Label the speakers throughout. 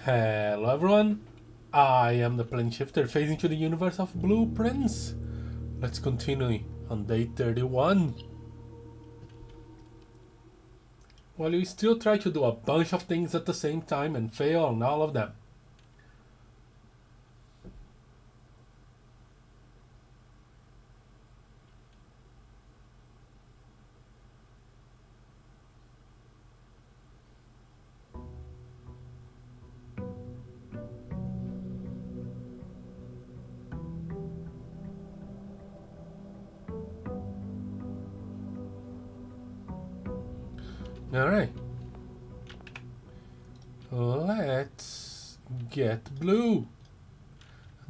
Speaker 1: Hello everyone, I am the plane shifter phasing through the universe of blueprints. Let's continue on day 31. While we still try to do a bunch of things at the same time and fail on all of them. Alright. Let's get blue.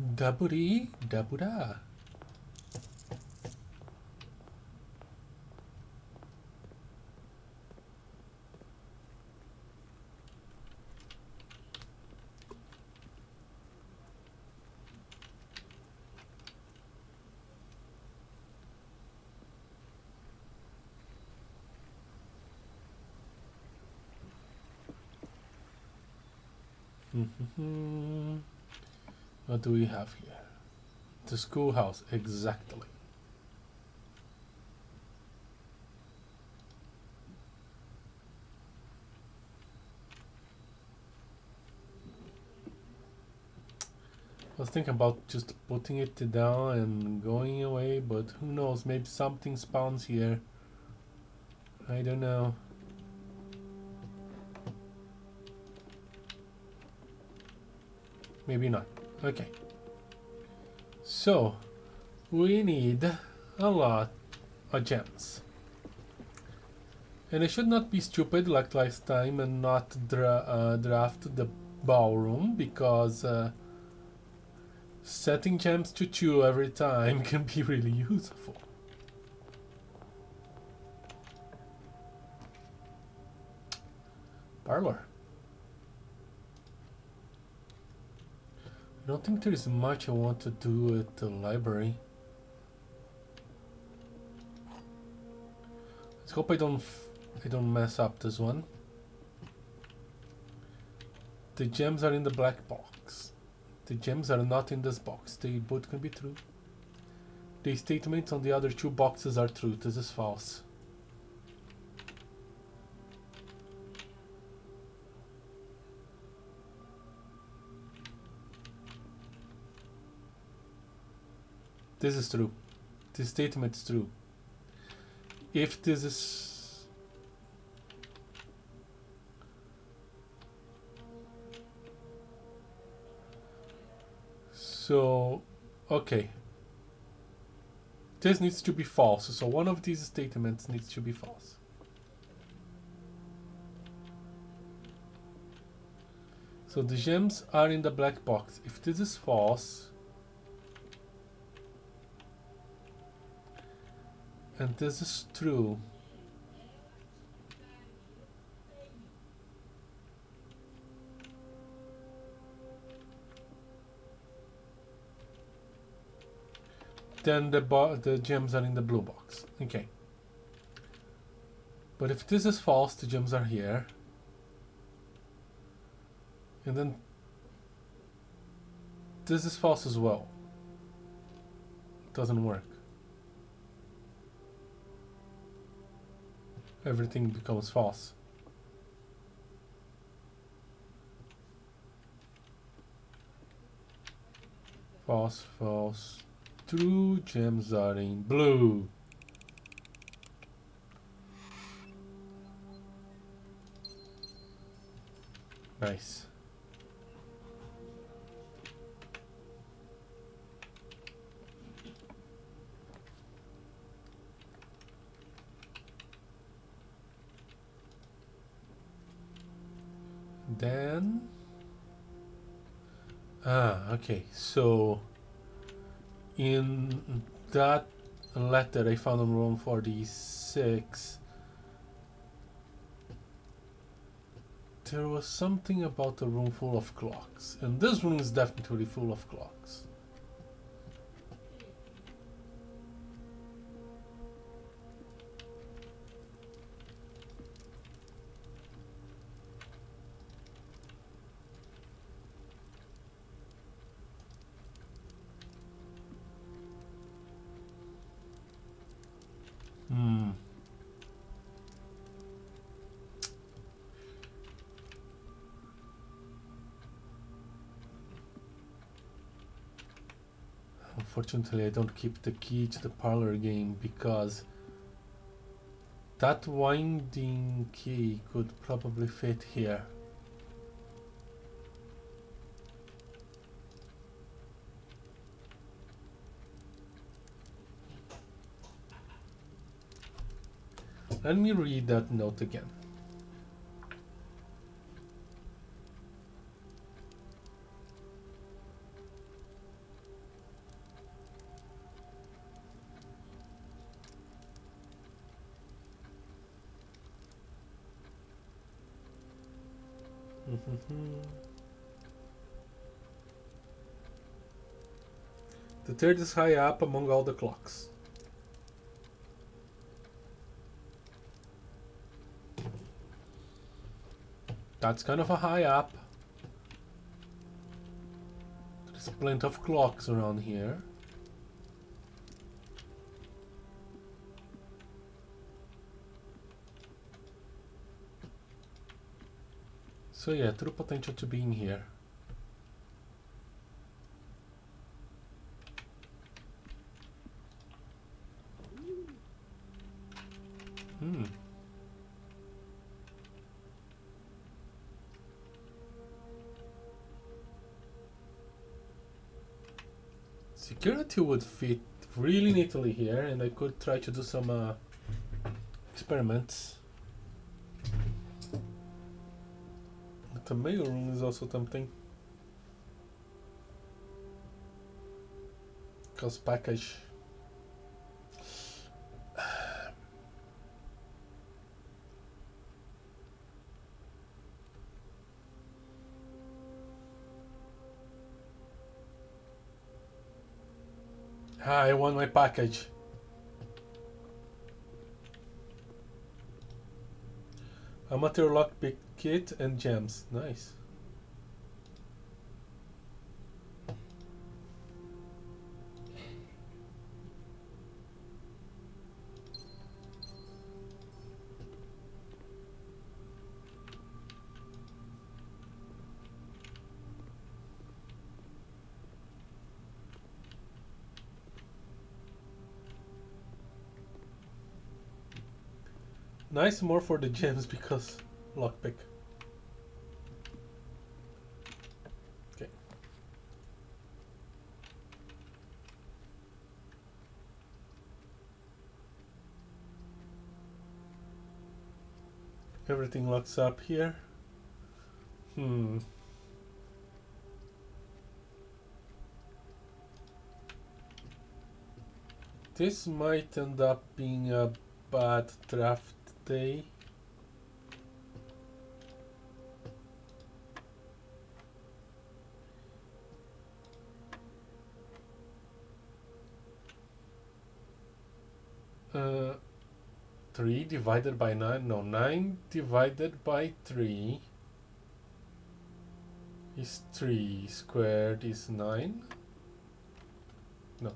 Speaker 1: Daburi dabura. What do we have here? The schoolhouse, exactly. I was thinking about just putting it down and going away, but who knows, maybe something spawns here. I don't know. Maybe not. Okay. So, we need a lot of gems. And I should not be stupid like last time and not draft the ballroom, because setting gems to 2 every time can be really useful. Parlor. I don't think there is much I want to do at the library. Let's hope I don't mess up this one. The gems are in the black box. The gems are not in this box. They both can be true. The statements on the other 2 boxes are true. This is false. This is true. This statement is true. If this is... So, okay. This needs to be false. So one of these statements needs to be false. So the gems are in the black box. If this is false... and this is true, then the gems are in the blue box. Okay. But if this is false, the gems are here. And then this is false as well. Doesn't work. Everything becomes false. False, false. True, gems are in blue. Nice. Then okay, so in that letter I found on room 46, there was something about a room full of clocks, and this room is definitely full of clocks. Unfortunately, I don't keep the key to the parlor game because that winding key could probably fit here. Let me read that note again. The third is high up among all the clocks. That's kind of a high up. There's plenty of clocks around here. So yeah, true potential to be in here. Security would fit really neatly here, and I could try to do some experiments. But the mail room is also tempting. Cause package. I want my package. Amateur lockpick kit and gems. Nice. Nice, more for the gems because lockpick. Okay. Everything locks up here. This might end up being a bad draft day. Uh, 3 divided by 9, no, 9 divided by 3 is 3, squared is 9. No.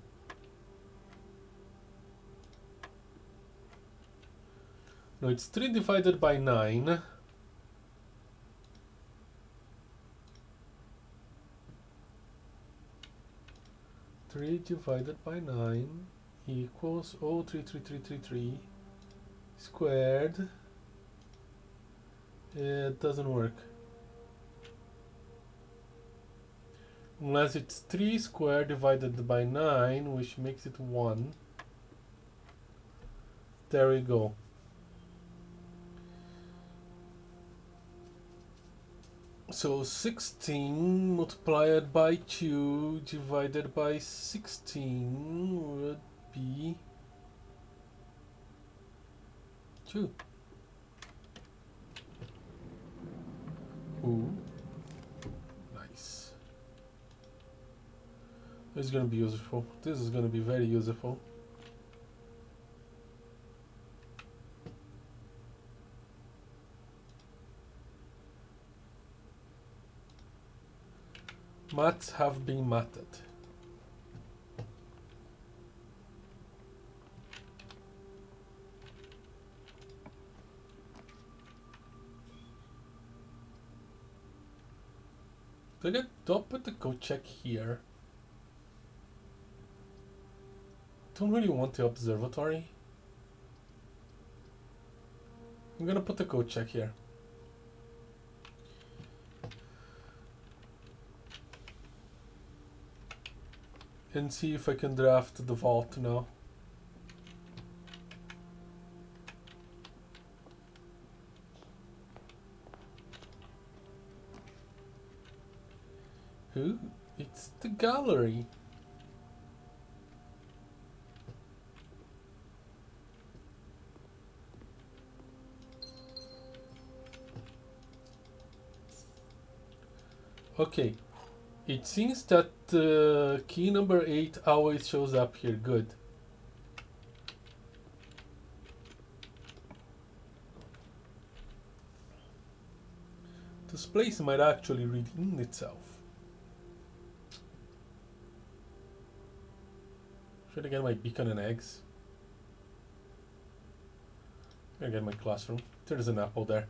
Speaker 1: No, it's 3 divided by 9. Three divided by 9 equals 0.33333 squared. It doesn't work. Unless it's 3 squared divided by 9, which makes it 1. There we go. So 16 multiplied by 2 divided by 16 would be 2. Ooh. Nice. This is going to be useful. This is going to be very useful. Maths have been matted. Don't put the code check here. Don't really want the observatory. I'm gonna put a code check here. And see if I can draft the vault now. Ooh, it's the gallery. Okay, it seems that key number 8 always shows up here. Good. This place might actually redeem itself. Should I get my beacon and eggs? I get my classroom. There's an apple there.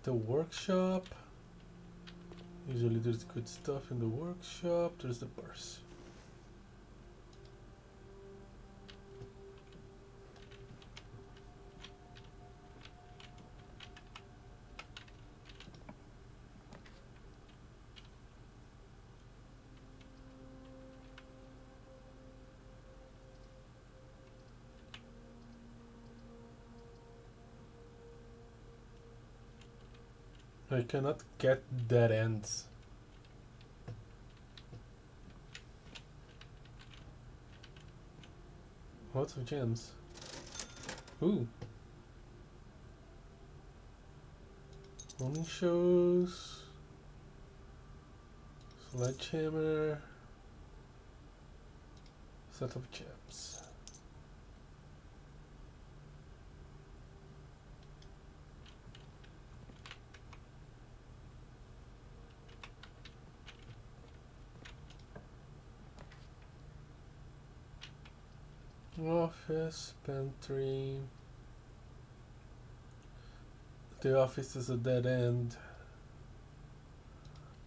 Speaker 1: The workshop. Usually there's good stuff in the workshop. There's the purse. I cannot get dead ends. Lots of gems. Ooh. Morning shows. Sledgehammer. Set of gems. Office, pantry. The office is a dead end.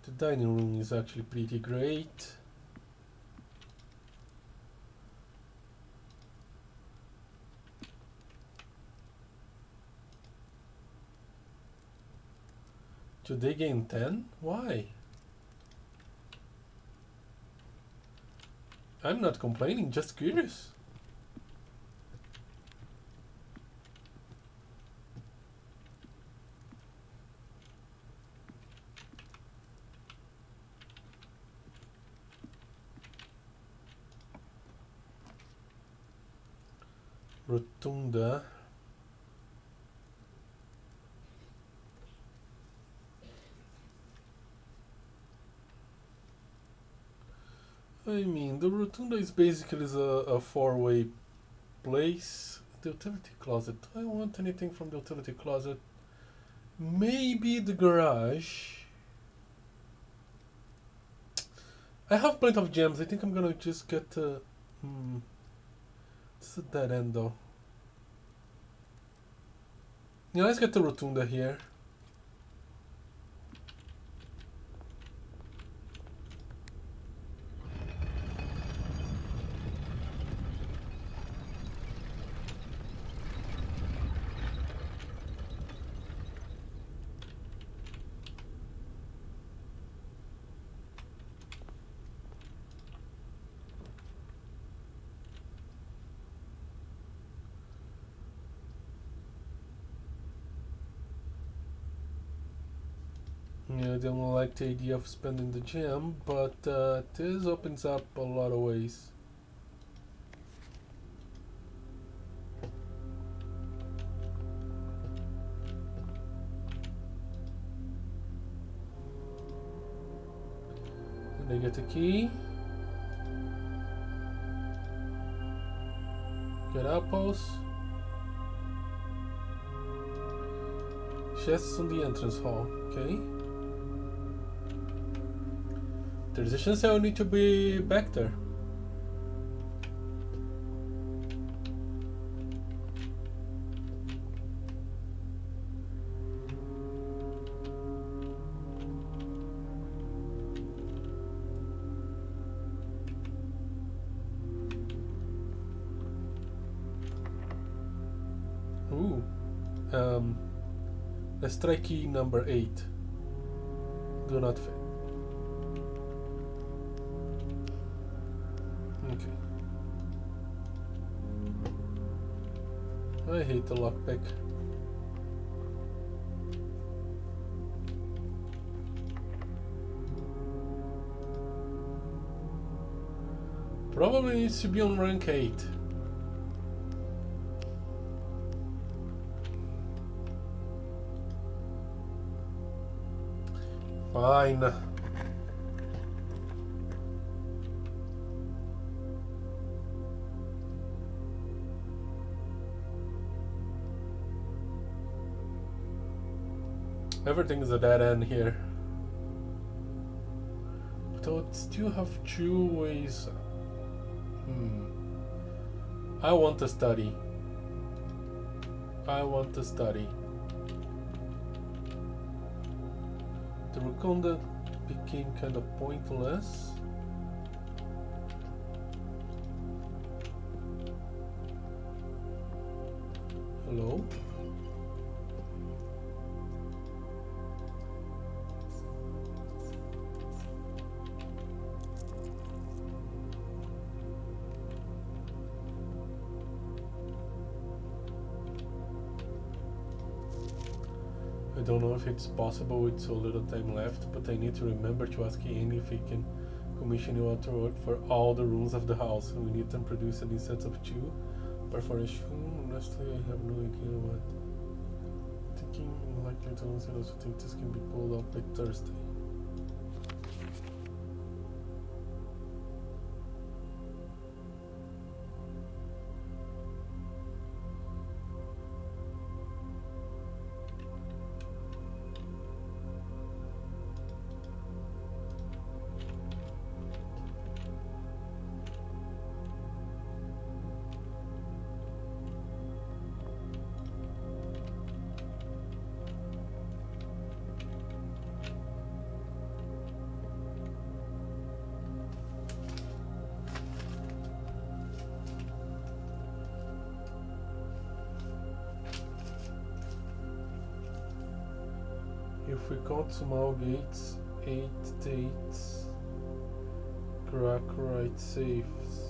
Speaker 1: The dining room is actually pretty great. Should they gain 10? Why? I'm not complaining, just curious. Rotunda. I mean, the rotunda is basically a four-way place. The utility closet. Do I want anything from the utility closet? Maybe the garage. I have plenty of gems. I think I'm gonna just get it's a dead end though. Yeah, let's get the rotunda here. Yeah, I don't like the idea of spending the gem, but this opens up a lot of ways. And I get a key. Get apples. chests on the entrance hall. Okay. There's a chance I will need to be back there. Ooh. Let's try key number 8. Do not fit. Okay. I hate the lockpick. Probably needs to be on rank 8. Fine. Everything is a dead end here. But I would still have 2 ways. I want to study. I want to study. The Raconda became kind of pointless. Hello? I don't know if it's possible with so little time left, but I need to remember to ask Ian if he can commission you out to work for all the rooms of the house. We need them produced in sets of 2. But for a shoe, honestly, I have no idea what. Thinking likely to also think this can be pulled up by Thursday. If we count small gates, 8 dates, crack right safes.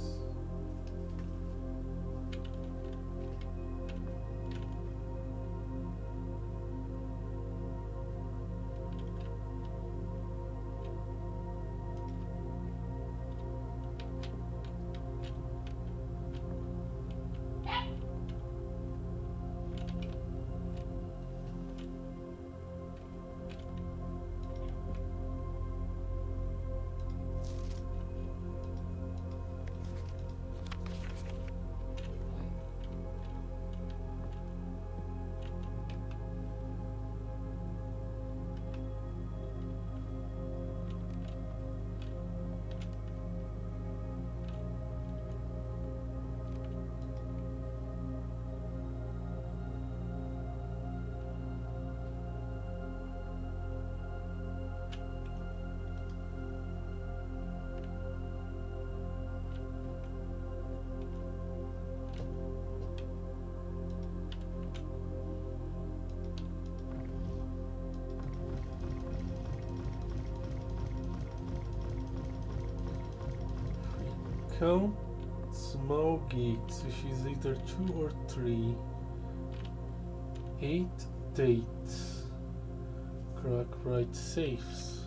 Speaker 1: Count small gates, which is either 2 or 3. 8 dates. Crack right safes.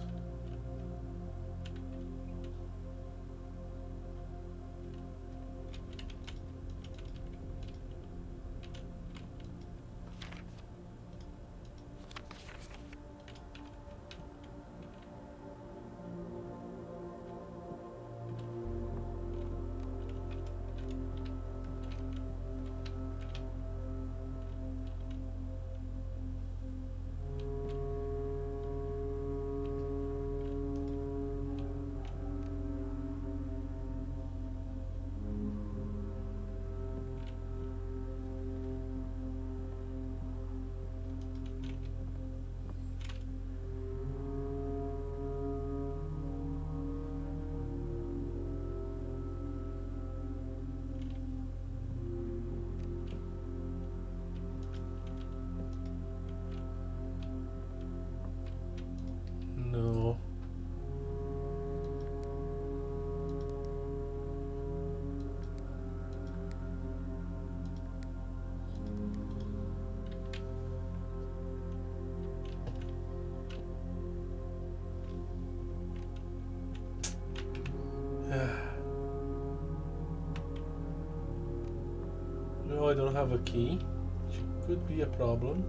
Speaker 1: I don't have a key, which could be a problem.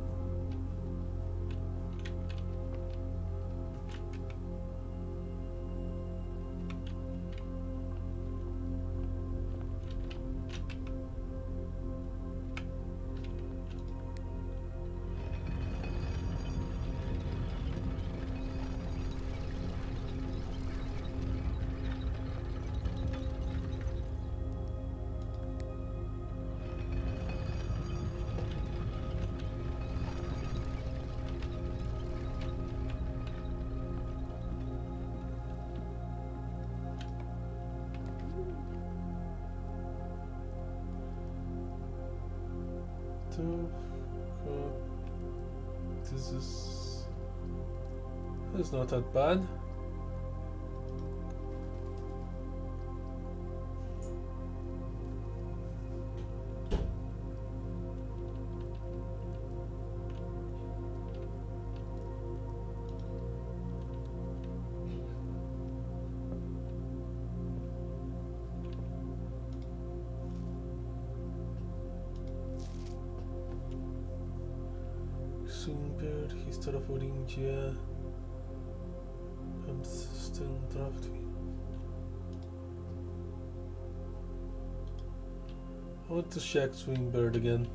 Speaker 1: This is not that bad. Swingbird, History of India, Amsterdam Draft. I want to check Swingbird again.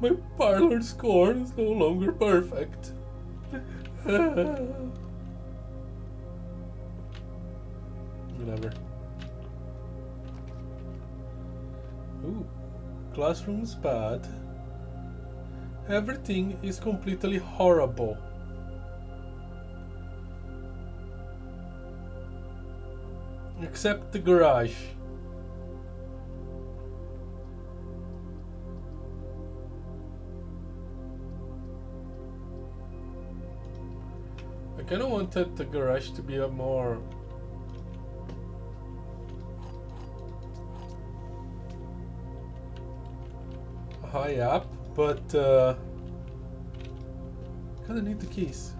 Speaker 1: My parlor score is no longer perfect. Whatever. Ooh, classroom's bad. Everything is completely horrible. Except the garage. I kinda wanted the garage to be a more high up, but kinda need the keys.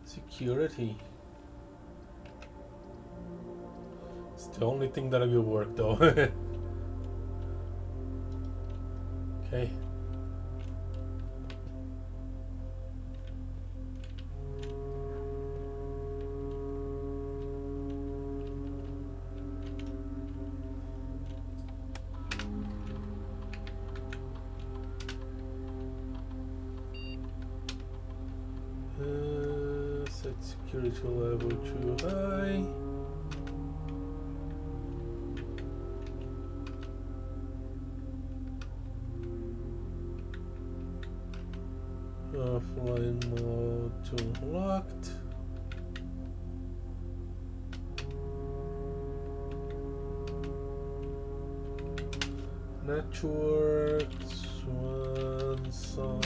Speaker 1: Security. It's the only thing that will work though. Okay. Set security level too high. Offline mode to locked. Network, Swan Song.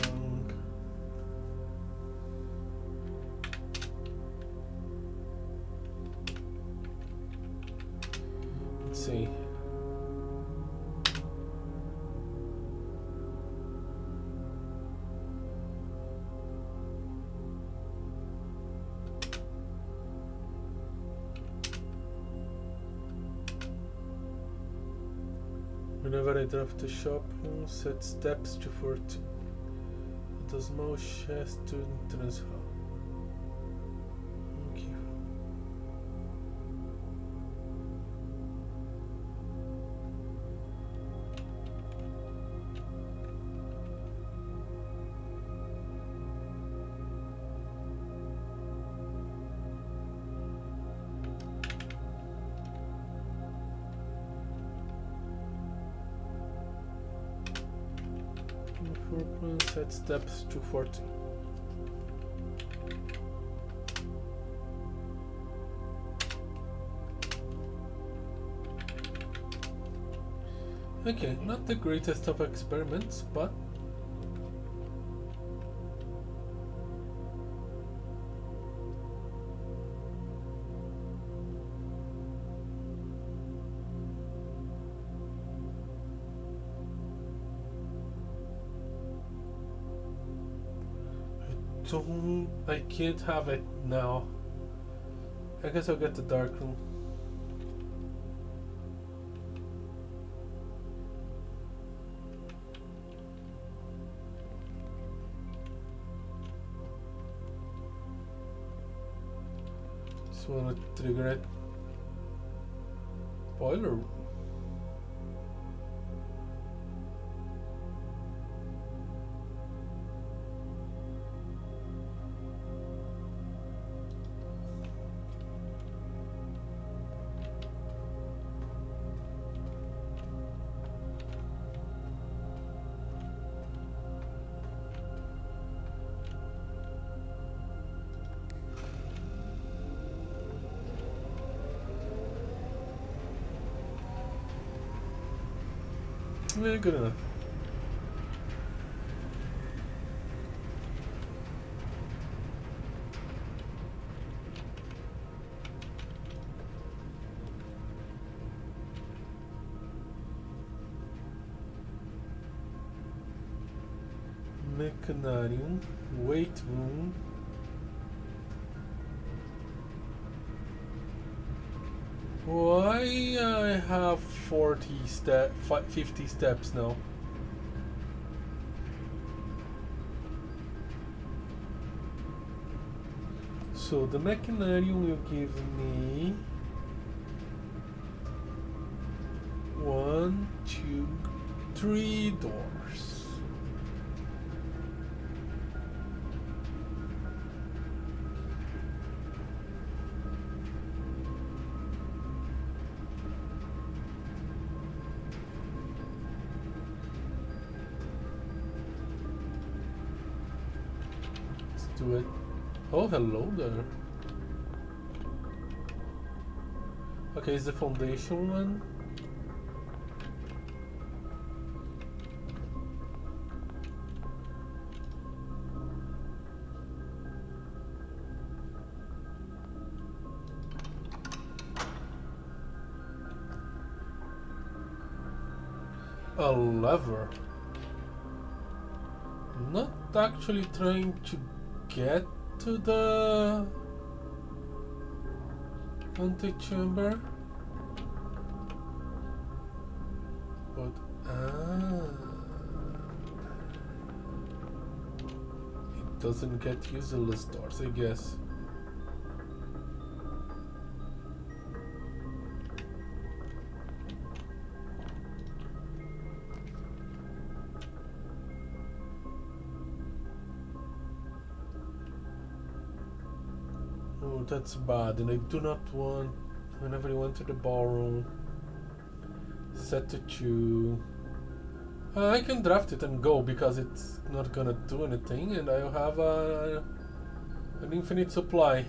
Speaker 1: Let's see. Whenever I draft the shop room, set steps to 14. With a small chest to entrance hall. Okay. Set steps to 14. Okay, not the greatest of experiments, but I can't have it now. I guess I'll get the dark room. Just wanna trigger it. Boiler room. Yeah, good enough. Mechanarium, weight room. Why I have 50 steps now? So the Mechanarium will give me 1, 2, 3 doors. Do it. Oh, hello there. Okay, is the foundation one? A lever. Not actually trying to get to the antechamber, but it doesn't get useless doors, I guess. Oh, that's bad, and I do not want, whenever you enter the ballroom, set to 2. I can draft it and go because it's not gonna do anything, and I'll have an infinite supply.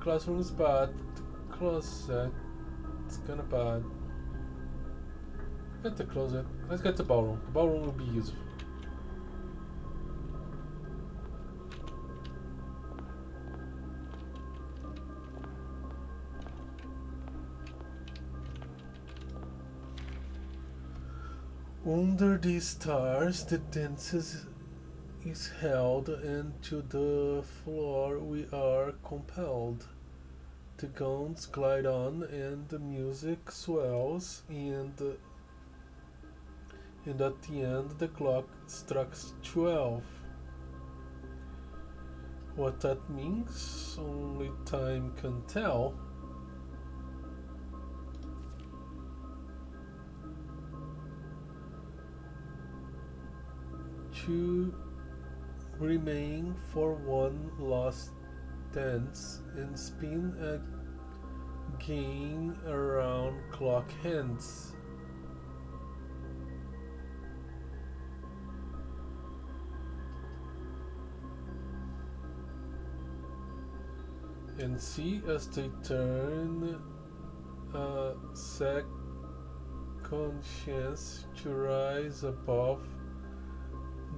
Speaker 1: Classroom is bad. Closet, it's kinda bad. Get the closet. Let's get the ballroom. The ballroom will be useful. Under these stars, the dance is held, and to the floor we are compelled. The gowns glide on, and the music swells, and and at the end the clock strikes 12. What that means, only time can tell. Two remain for one last dance and spin again around clock hands. And see as they turn a second chance to rise above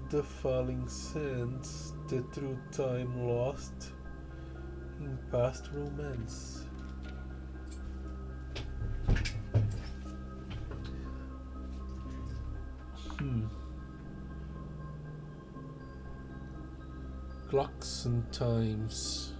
Speaker 1: the falling sands, the true time lost in past romance. Clocks and times.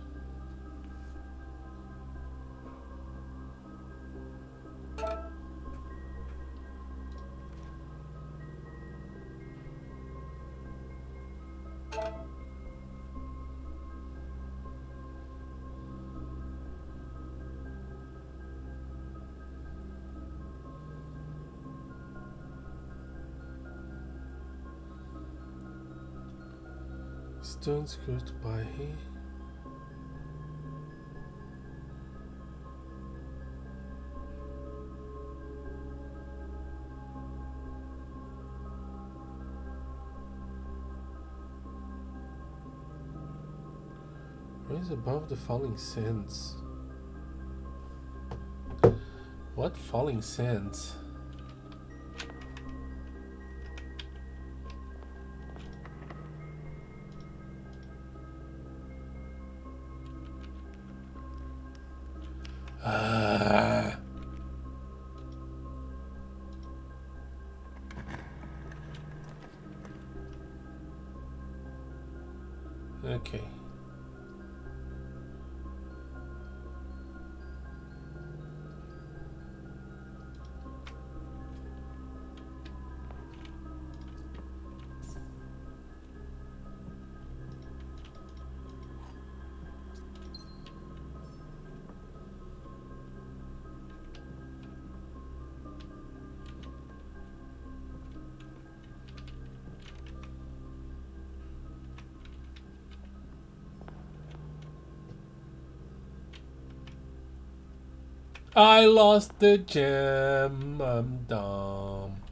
Speaker 1: Stones goodbye. Rise above the falling sands. What falling sands? Okay. I lost the gem, I'm dumb.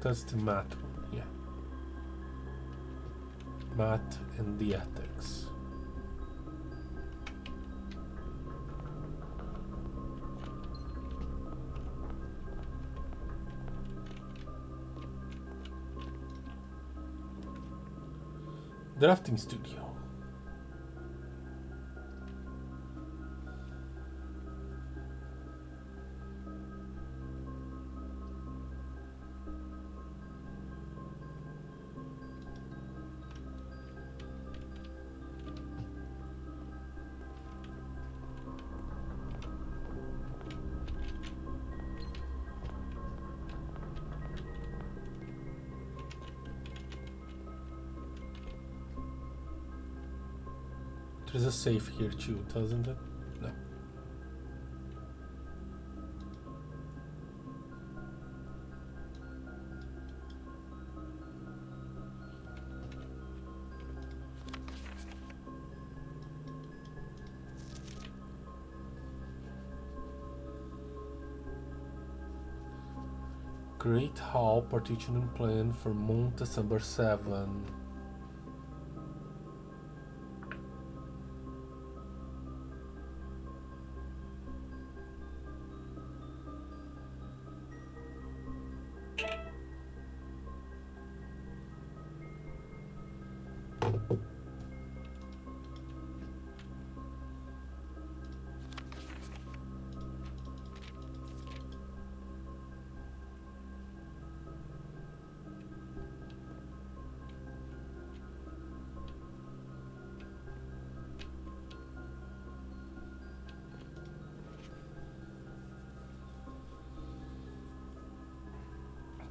Speaker 1: That's the math one, yeah. Math and the ethics. Drafting studio. There's a safe here too, doesn't it? No. Great Hall partitioning plan for Moon December 7.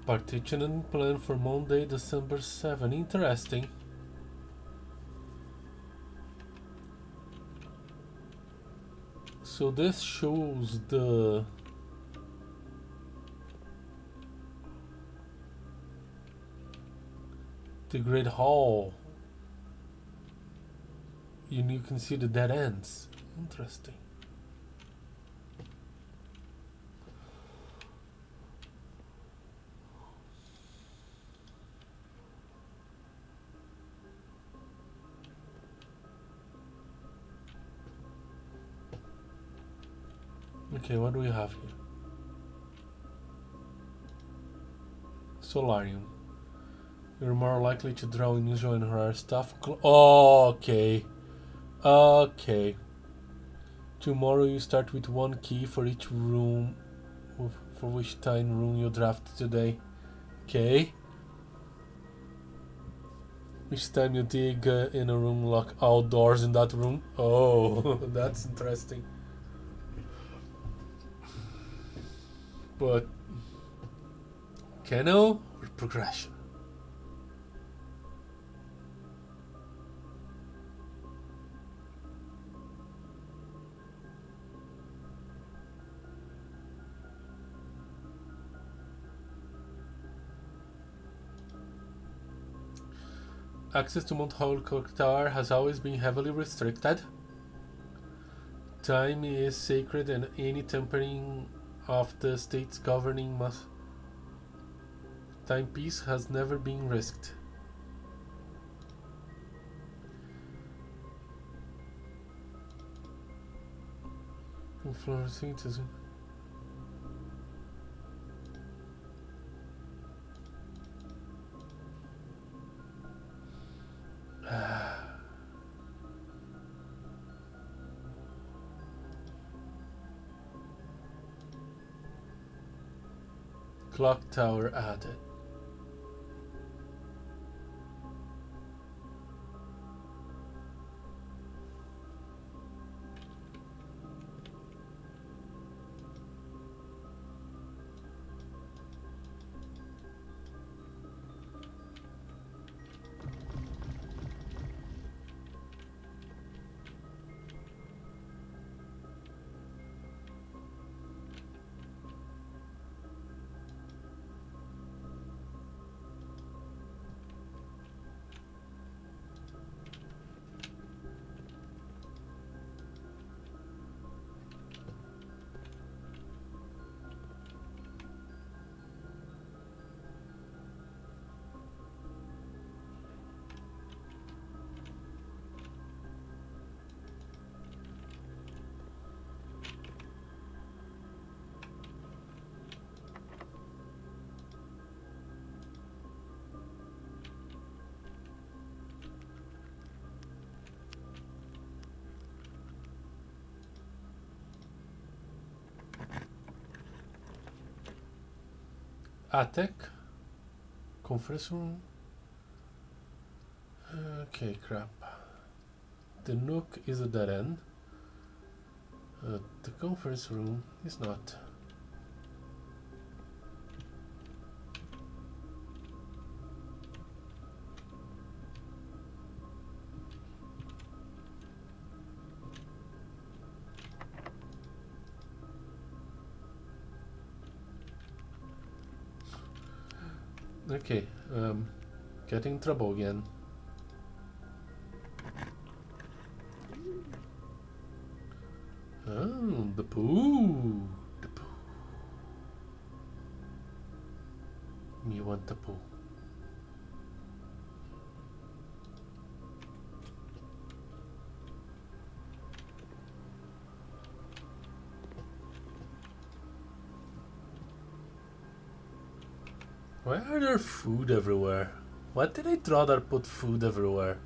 Speaker 1: Partitioning plan for Monday, December 7. Interesting. So this shows the Great Hall. And you can see the dead ends. Interesting. Okay, what do we have here? Solarium. You're more likely to draw unusual and rare stuff. Oh, okay. Okay. Tomorrow you start with one key for each room, for which time room you drafted today. Okay. Each time you dig in a room, lock all doors in that room. Oh, that's interesting. But kennel or progression? Access to Mount Holyoke Tower has always been heavily restricted. Time is sacred and any tampering of the state's governing timepiece has never been risked. Photosynthesis. Clock tower added. Attic. Conference room. Okay, crap. The nook is a dead end. The conference room is not. Okay, getting in trouble again. Oh, the poo. The poo. Me want the poo. Why are there food everywhere? Why did I draw that put food everywhere?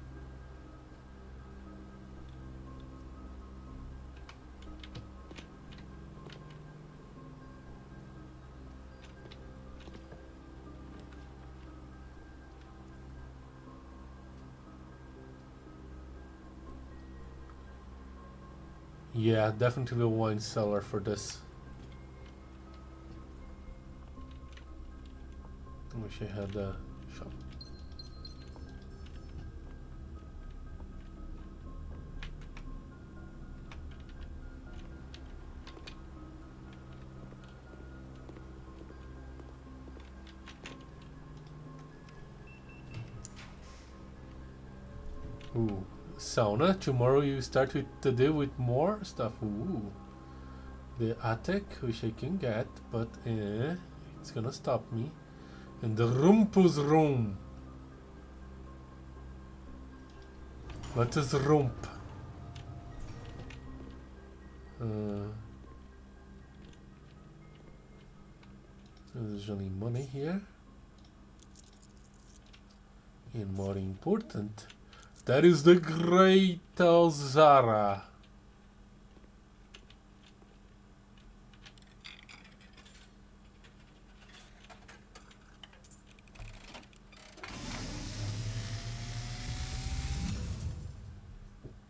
Speaker 1: Yeah, definitely a wine cellar for this. wish I had a shop. Ooh, sauna. Tomorrow you start with the day with more stuff. Ooh, the attic, which I can get, but it's gonna stop me. And the Rumpus room. What is rump? There's only money here. And more important, that is the Great Alzara.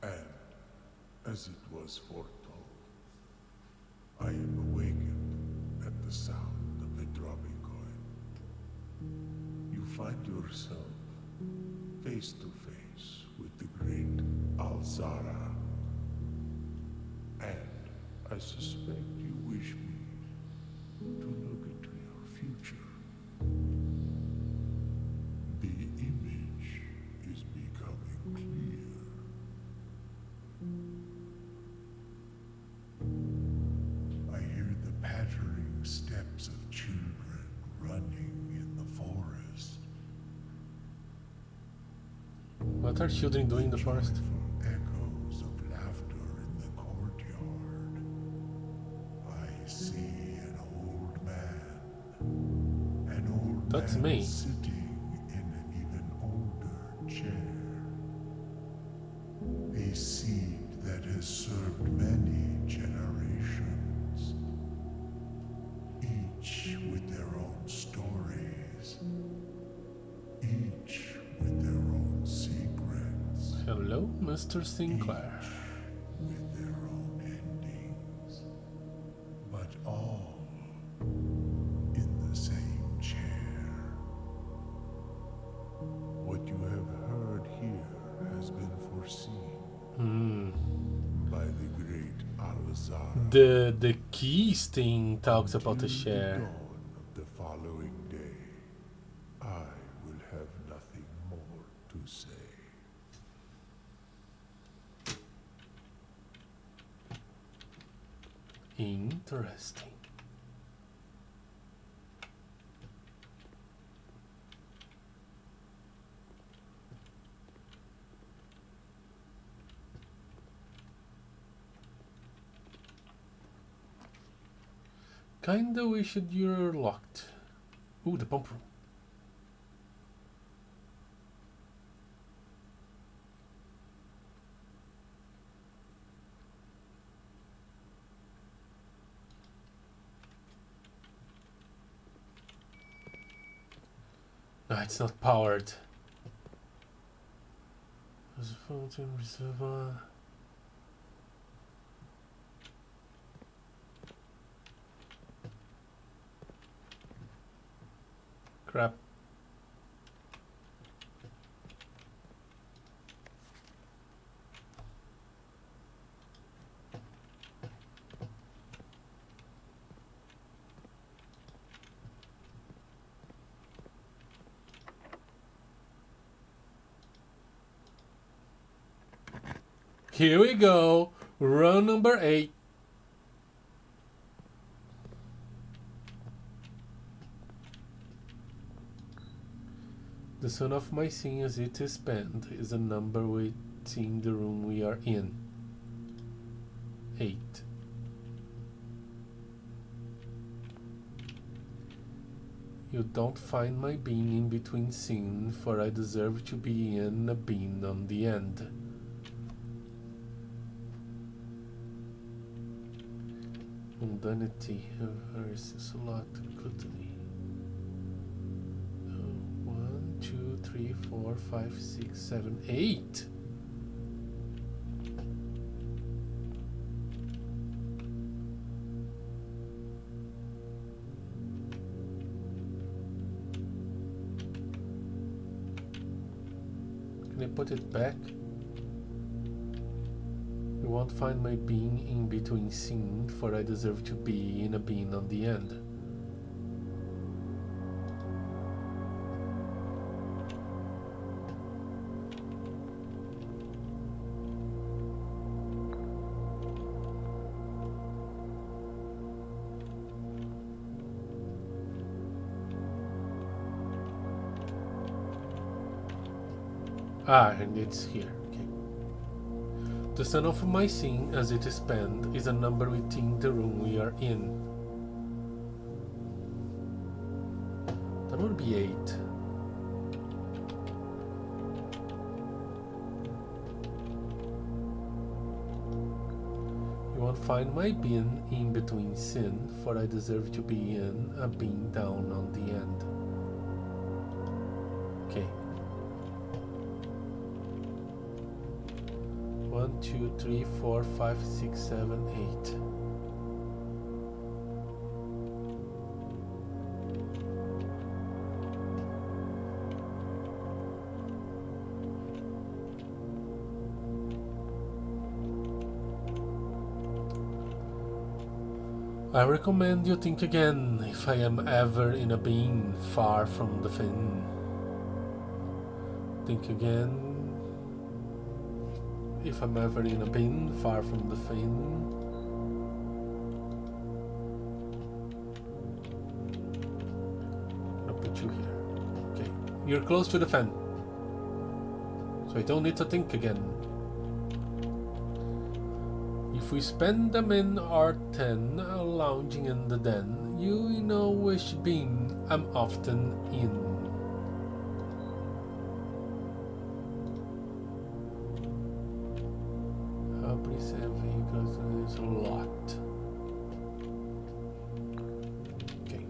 Speaker 2: And as it was foretold, I am awakened at the sound of the dropping coin. You find yourself face to face with the great Alzara. And I suspect you wish me to look into your future. The image is becoming clear. I hear the pattering steps of children running in the forest.
Speaker 1: What are children doing in the forest?
Speaker 2: Joyful echoes of laughter in the courtyard. I see an old man. An old
Speaker 1: That's
Speaker 2: man
Speaker 1: me.
Speaker 2: sitting in an even older chair. A seed that has served many generations. Each with their own stories. Each with their own secrets.
Speaker 1: Hello, Mr. Sinclair.
Speaker 2: Each with their own endings. But all in the same chair. What you have heard here has been foreseen by the great Alzara.
Speaker 1: The keys thing talks about the
Speaker 2: In
Speaker 1: share.
Speaker 2: the dawn of the following day, I will have nothing more to say.
Speaker 1: Interesting. Kinda wish you're locked. Ooh, the pump room. No, it's not powered. There's a fountain reservoir. Crap. Here we go. Run number 8. The sum of my sin as it is spent is a number within the room we are in. 8. You don't find my being in between sin, for I deserve to be in a being on the end. Mundanity versus a lot gluttony. 1, 2, 3, 4, 5, 6, 7, 8. Can I put it back? You won't find my being in between scene, for I deserve to be in a being on the end. Ah, and it's here. Okay. The sum of my scene as it is spent is a number within the room we are in. That would be 8. You won't find my being in between sin, for I deserve to be in a being down on the end. Okay. 1, 2, 3, 4, 5, 6, 7, 8. I recommend you think again if I am ever in a being far from the fin. Think again if I'm ever in a bin far from the fin. I'll put you here. Okay, you're close to the fan, so I don't need to think again. If we spend them in R10 lounging in the den, you know which bin I'm often in. Because there's a lot. Okay.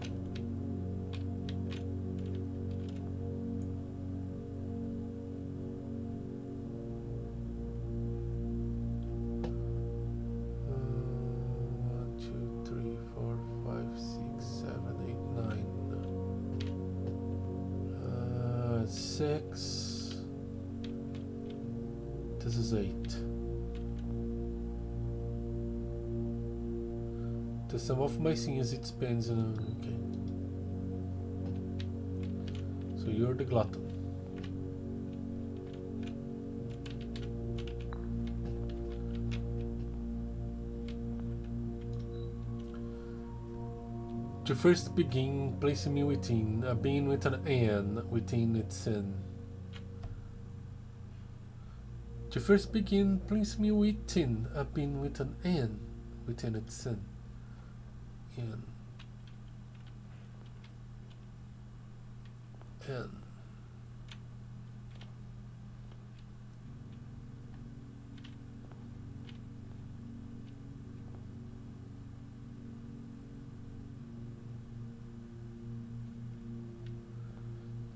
Speaker 1: One, two, three, 4, 5, 6, 7, 8, 9. 6. This is 8. The sum of my scenes it spends on. Okay. So you're the glutton. To first begin, place me within a being with an N within its sin. To first begin, place me within a being with an N within its sin. N.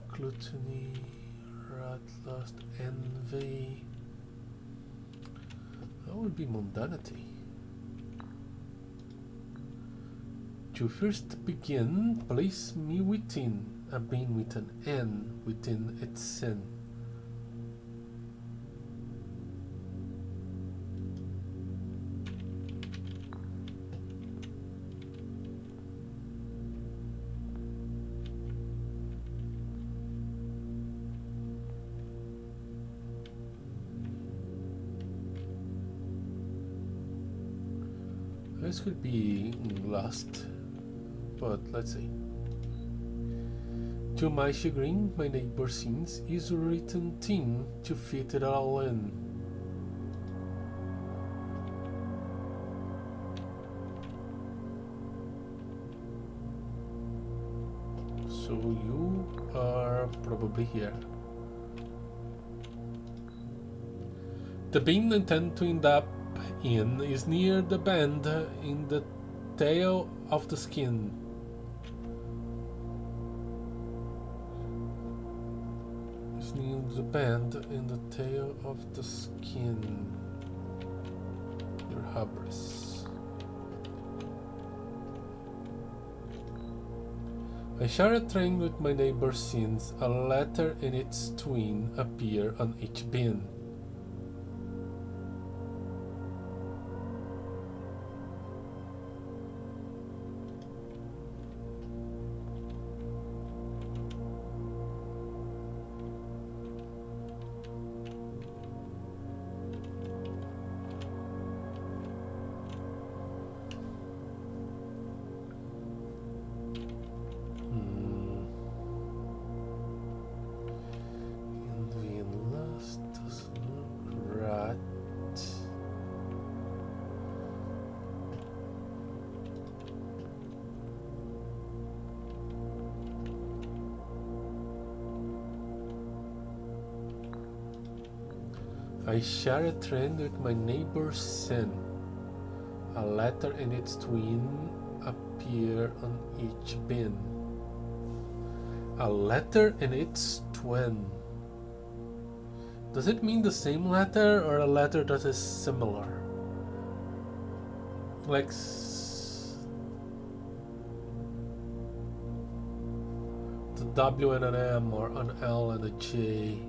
Speaker 1: Gluttony, wrath, lust, envy. That would be mundanity. To first begin, place me within a being with an N within its sin. This could be lust. But let's see. To my chagrin, my neighbor sins is a written thing to fit it all in. So you are probably here. The bean I intend to end up in is near the bend in the tail of the skin. It's near the bend in the tail of the skin. Your hubris. I share a train with my neighbor since a letter and its twin appear on each bin. I share a trend with my neighbor Sin. A letter and its twin appear on each bin. A letter and its twin. Does it mean the same letter or a letter that is similar? Like the W and an M or an L and a J.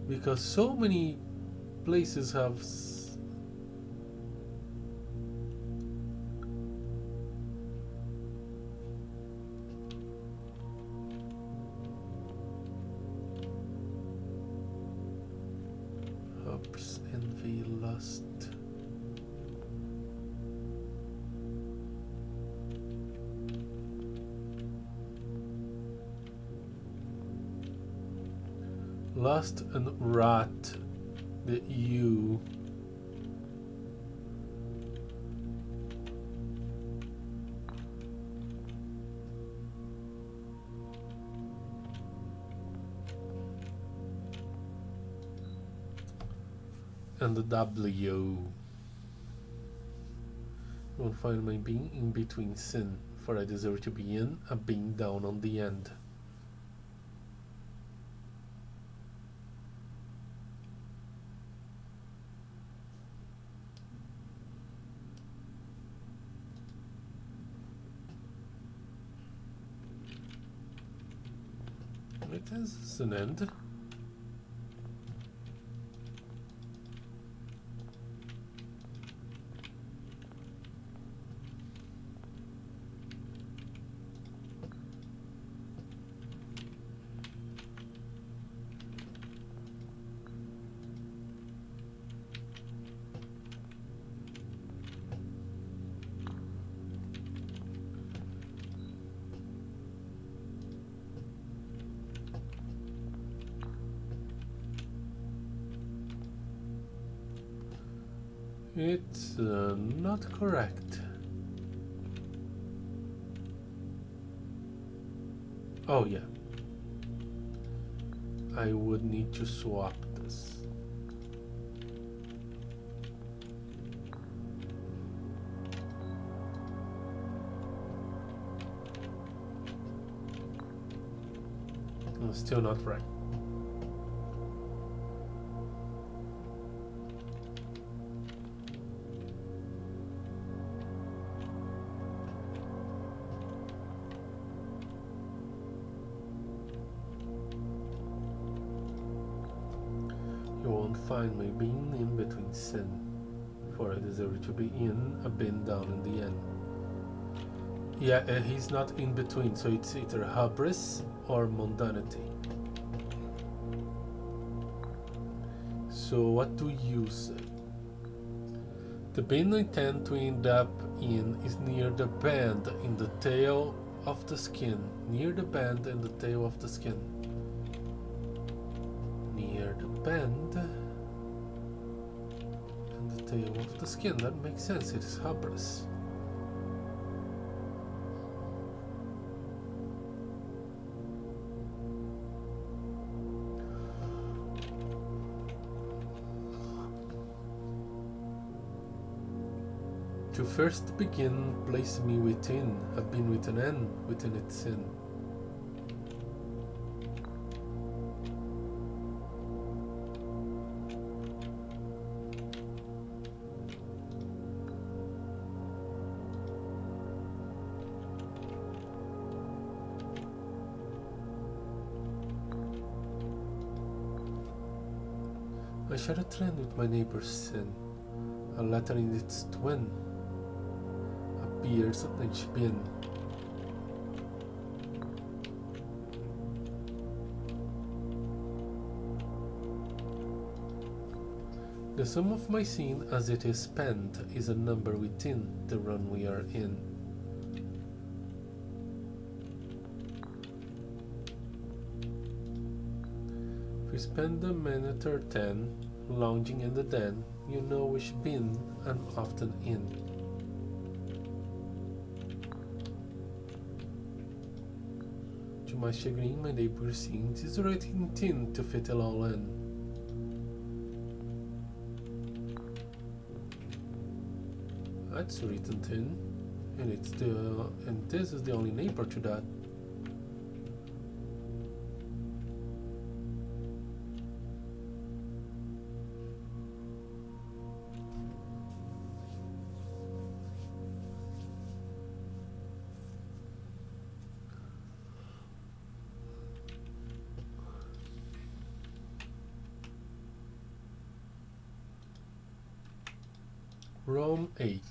Speaker 1: Because so many places have hubs, envy, lust. Lust and rat, the U. And the W. You won't find my being in between sin, for I deserve to be in, a being down on the end. It has an end. It's not correct. Oh yeah. I would need to swap this. Still not right. You won't find me being in between sin, for I deserve to be in, a bin down in the end. Yeah, he's not in between, so it's either hubris or mundanity. So what do you say? The bin I tend to end up in is near the bend in the tail of the skin. Near the bend in the tail of the skin. Near the bend in the tail of the skin. That makes sense, it is hubris. To first begin, place me within, have been with an N within its sin. I share a trend with my neighbor's sin. A letter in its twin appears on each bin. The sum of my sin as it is spent is a number within the run we are in. If we spend the minute or 10 lounging in the den, you know which bin I'm often in. To my chagrin, my neighbor sings is writing tin to fit it all in. That's written tin, and this is the only neighbor to that. Room 8.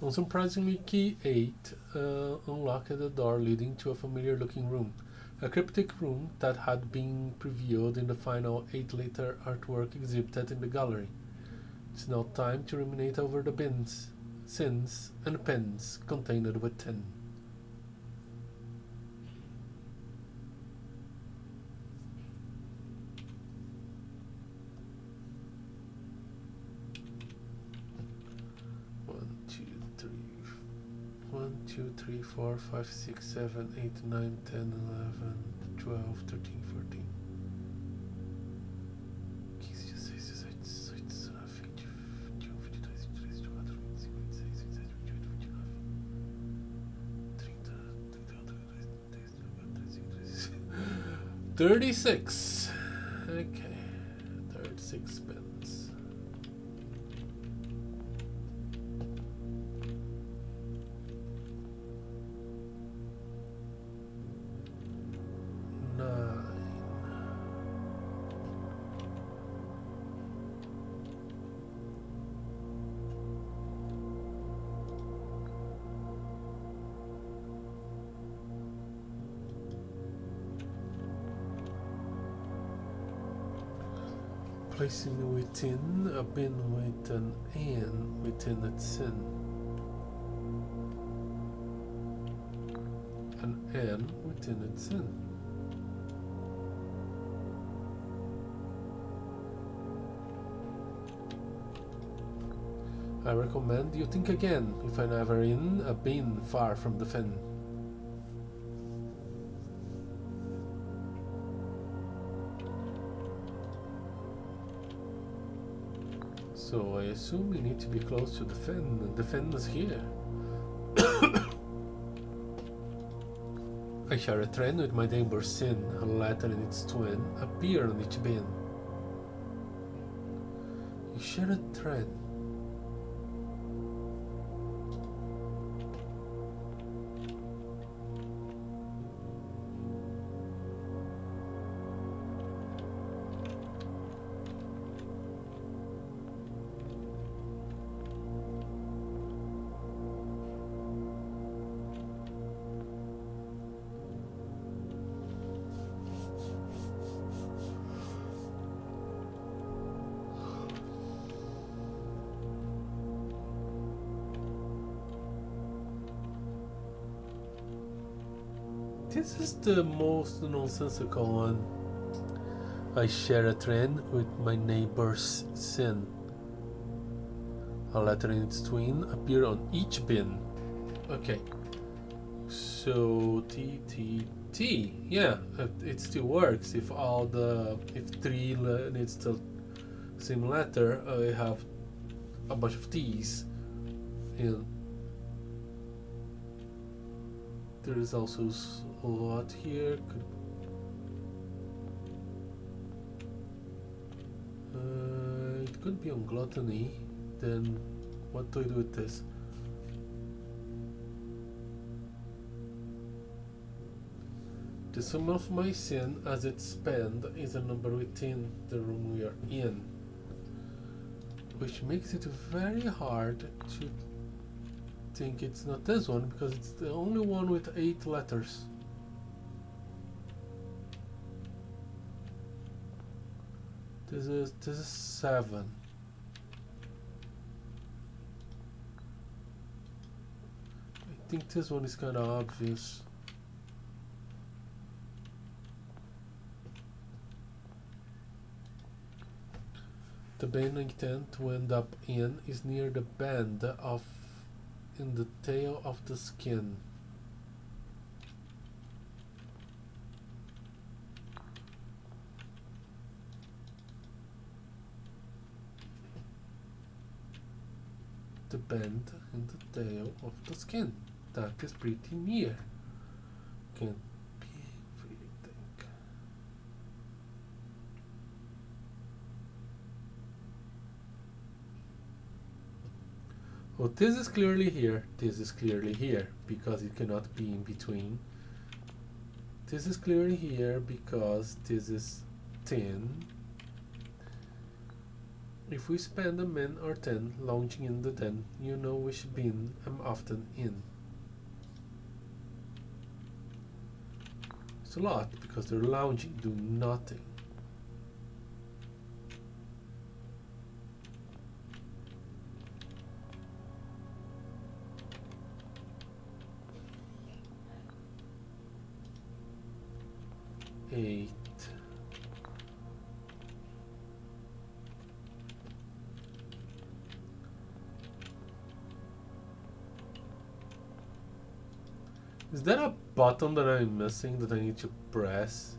Speaker 1: Unsurprisingly, key 8 unlocked the door leading to a familiar looking room. A cryptic room that had been previewed in the final 8-letter artwork exhibited in the gallery. It's now time to ruminate over the bins, sins, and pens contained within. One, two, three, 4, 5, 6, 7, 8, 9, 10, 11, 12, 13, 14. 36. Okay, 36 pence. Placing within a bin with an N within its sin. An N within its sin. I recommend you think again if I'm ever in a bin far from the fin. So I assume you need to be close to the fen, and the fen is here. I share a trend with my neighbor's sin, a letter and its twin appear on each bin. You share a trend. This is the most nonsensical one. I share a trend with my neighbor's sin. A letter and its twin appear on each bin. Okay. So T. Yeah, it still works. If three needs the same letter, I have a bunch of T's. And there is also a lot here. It could be on gluttony. Then what do I do with this? The sum of my sin as it spanned is a number within the room we are in, which makes it very hard to think it's not this one because it's the only one with 8 letters. This is 7. I think this one is kind of obvious. The band I intend to end up in is near the bend of in the tail of the skin. The bend in the tail of the skin. That is pretty near. Can't be everything. Oh, this is clearly here. This is clearly here because it cannot be in between. This is clearly here because this is 10. If we spend a min or 10 lounging in the den, you know which bin I'm often in. It's a lot because they're lounging, doing nothing. Eight. Is there a button that I'm missing that I need to press?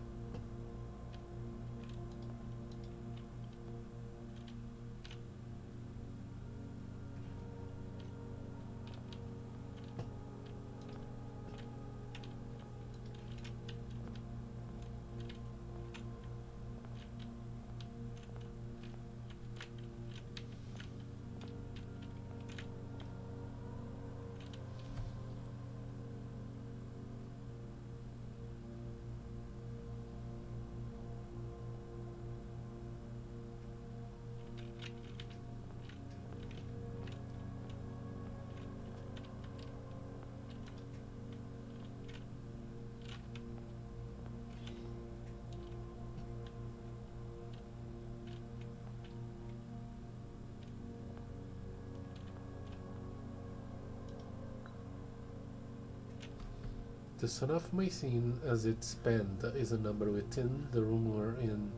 Speaker 1: The sum of my sin as it spent is a number within the room we're in.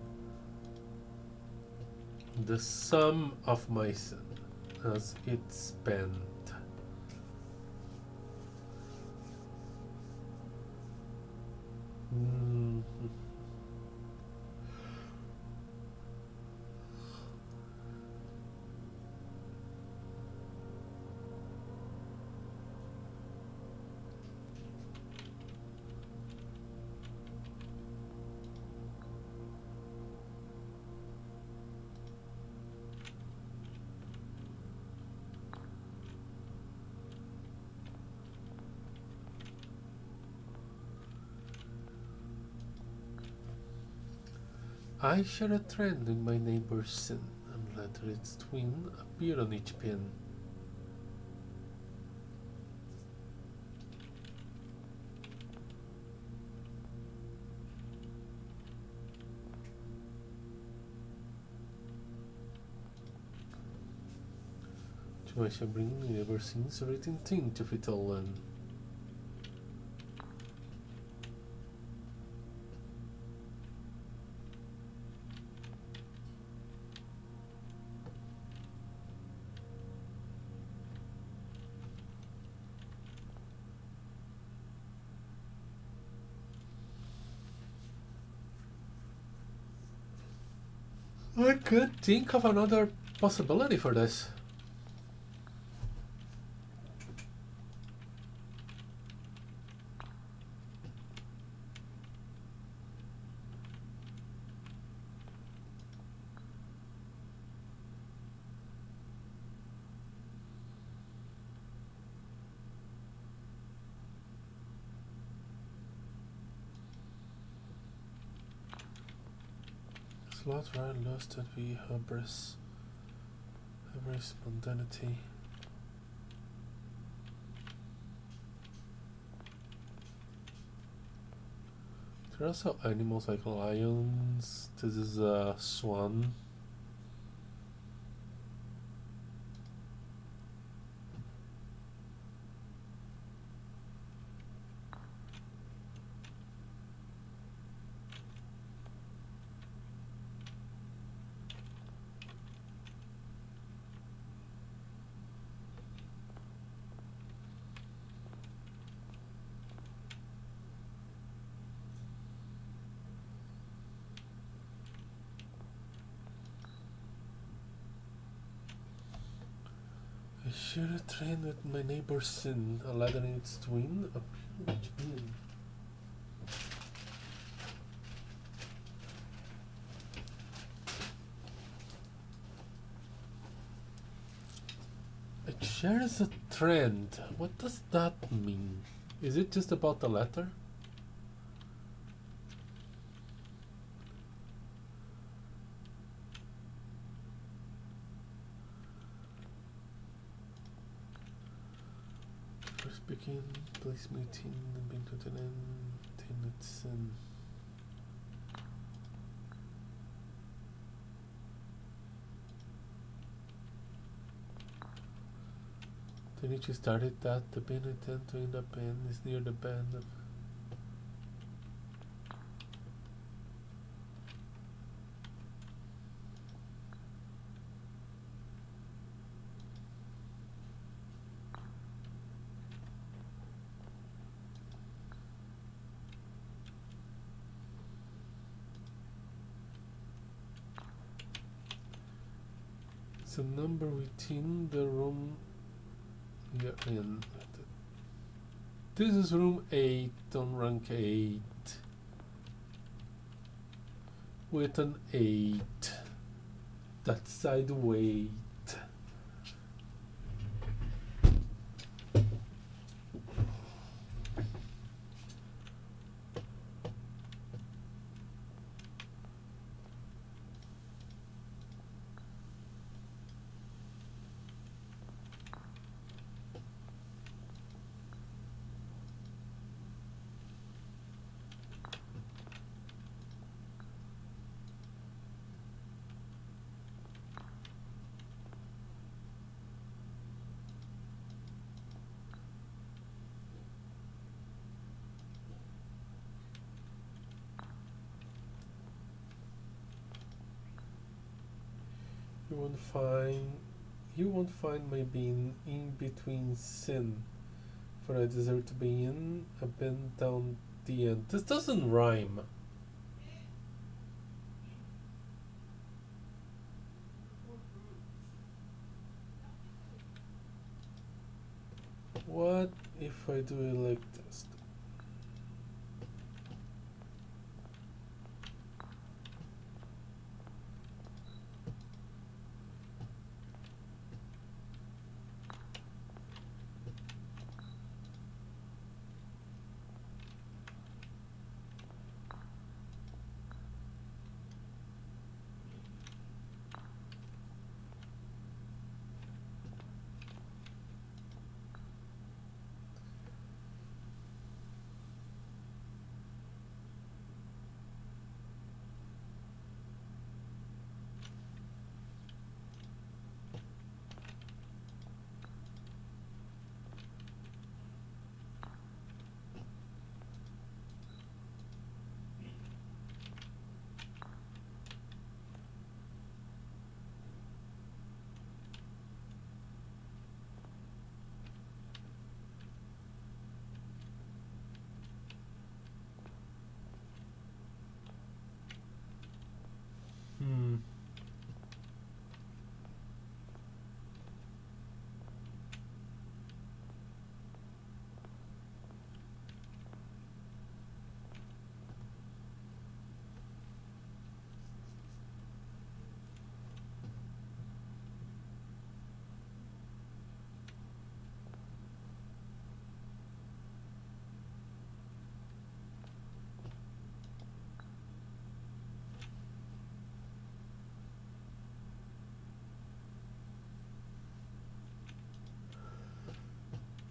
Speaker 1: The sum of my sin as it spent. I share a trend in my neighbor's sin and let its twin appear on each pin. I shall bring neighbor sins written tin to fit all in. I could think of another possibility for this. Slot right lost and be hubris. Hubris, spontaneity. There are also animals like lions. This is a swan. I share a train with my neighbor Sin, a ladder in its twin, a pilgrimage being. It shares a trend. What does that mean? Is it just about the letter? First begin, please meeting, and been to the end, it's Tenichi started that the bin intend to end up in is near the band of it's a number within the room you're in. This is room 8 on rank 8 with an 8. That's side weight. You won't find my being in between sin, for I deserve to be in a bend down the end. This doesn't rhyme. What if I do it like this?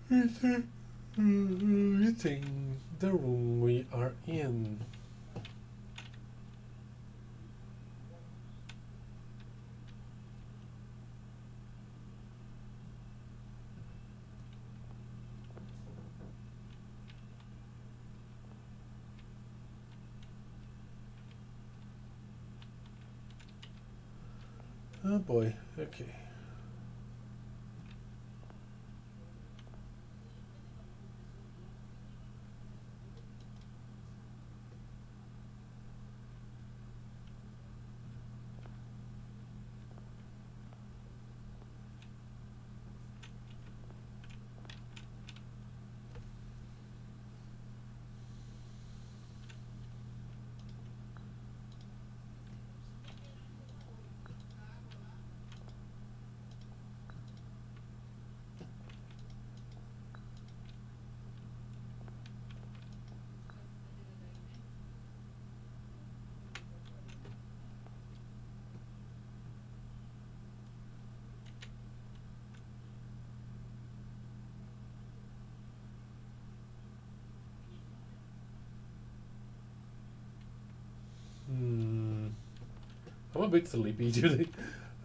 Speaker 1: Reaching the room we are in. Oh boy, okay. I'm a bit sleepy today.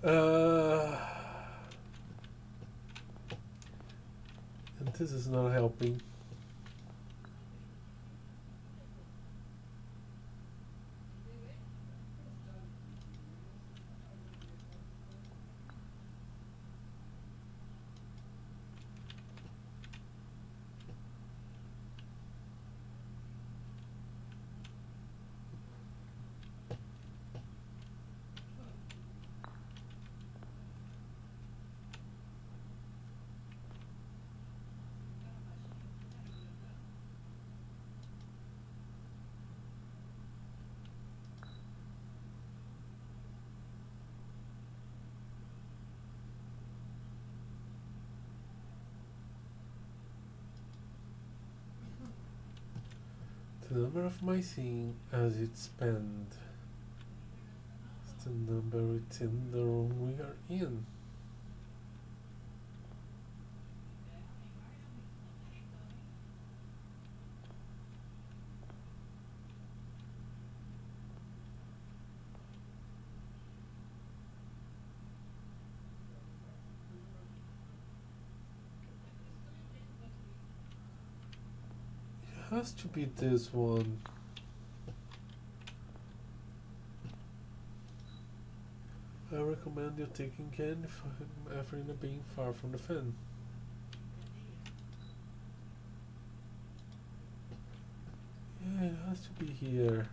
Speaker 1: And this is not helping. The number of my thing as it spent. It's the number within the room we are in. It has to be this one. I recommend you taking candy for him after being far from the fan. Yeah, it has to be here.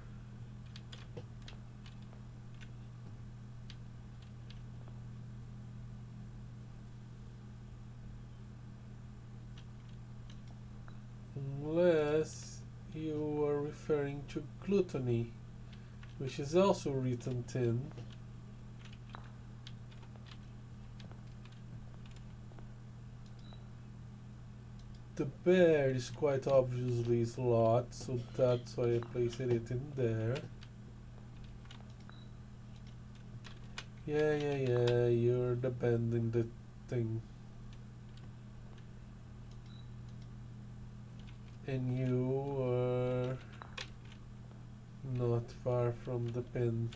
Speaker 1: Unless you are referring to gluttony, which is also written thin. The bear is quite obviously slot, so that's why I placed it in there. Yeah, you're the bend in the thing. And you are not far from the pin.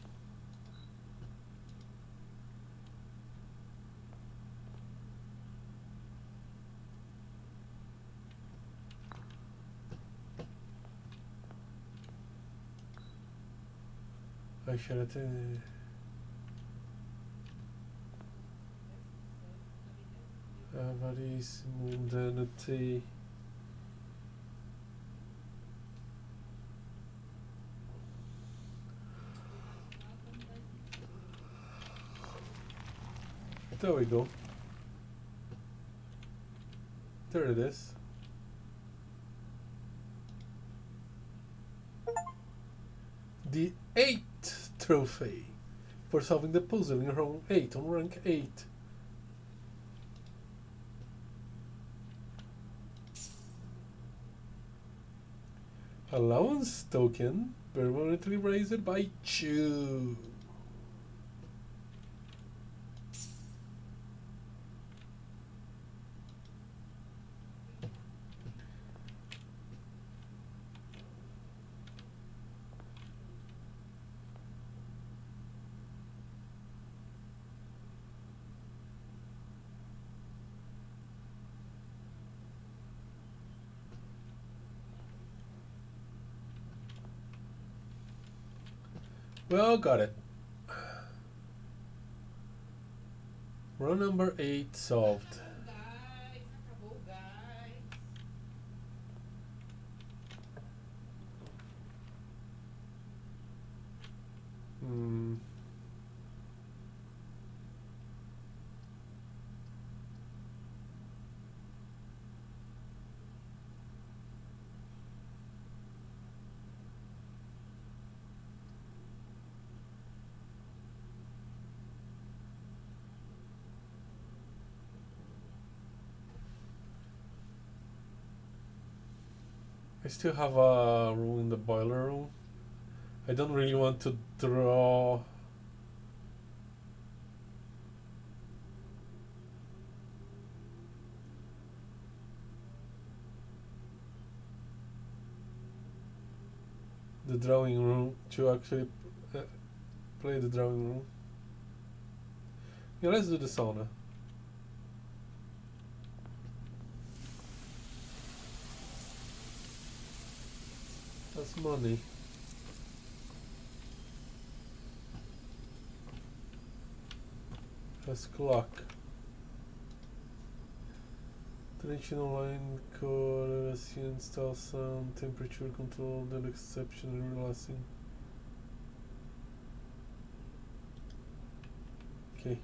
Speaker 1: I should have avarice, mundanity. There we go. There it is. The 8th trophy for solving the puzzle in round 8 on rank 8. Allowance token permanently raised by 2. Well, got it. Run number 8 solved.
Speaker 3: Acabou o gás.
Speaker 1: Hmm. I still have a room in the boiler room. I don't really want to draw. The drawing room to actually play the drawing room. Yeah, let's do the sauna. That's money. That's clock. Traditional line code, install sound, temperature control, then exception relaxing. Okay.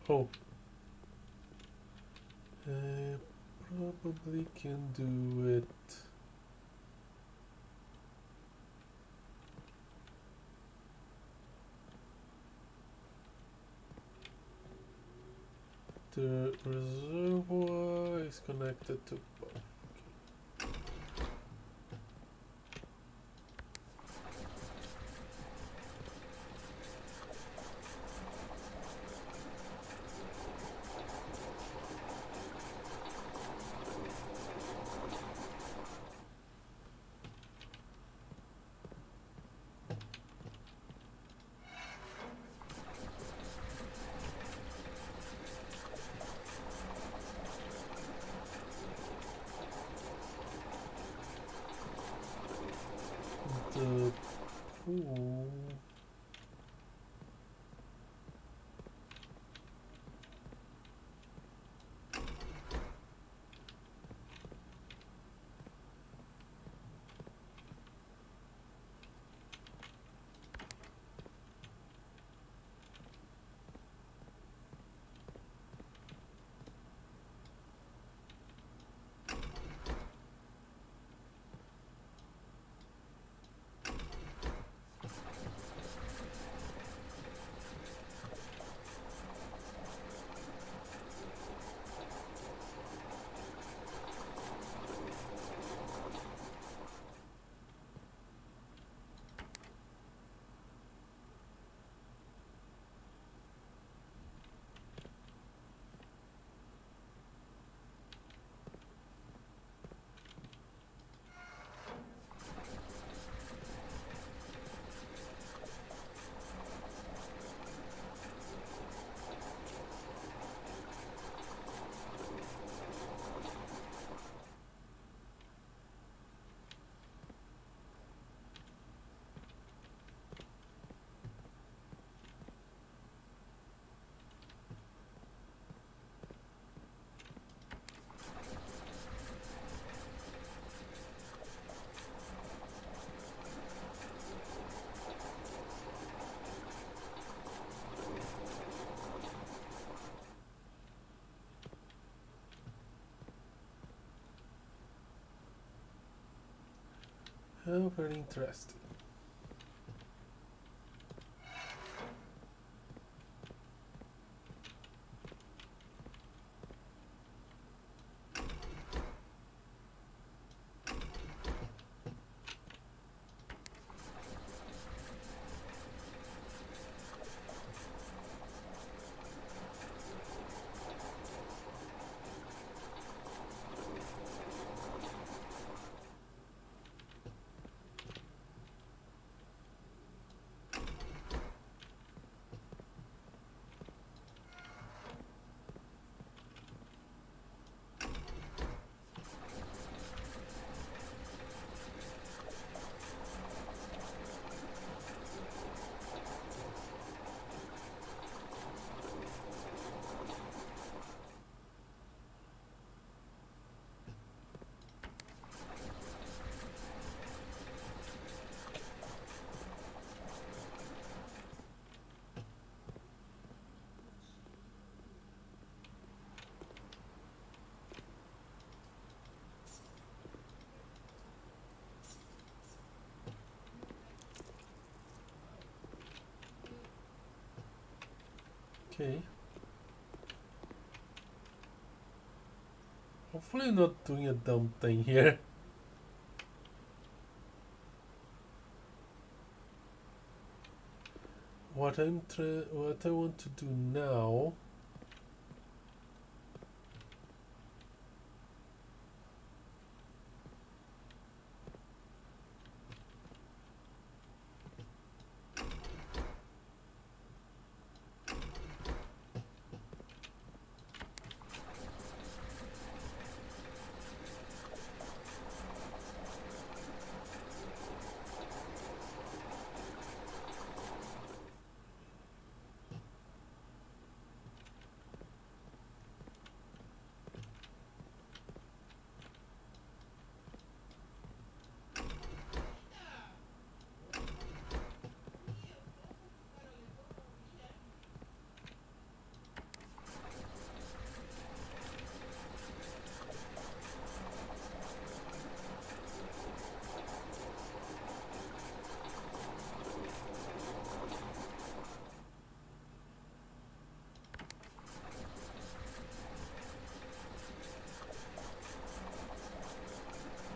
Speaker 1: Oh. Probably can do it. The reservoir is connected to. The pool. Oh, very interesting. Okay. Hopefully not doing a dumb thing here. What I want to do now.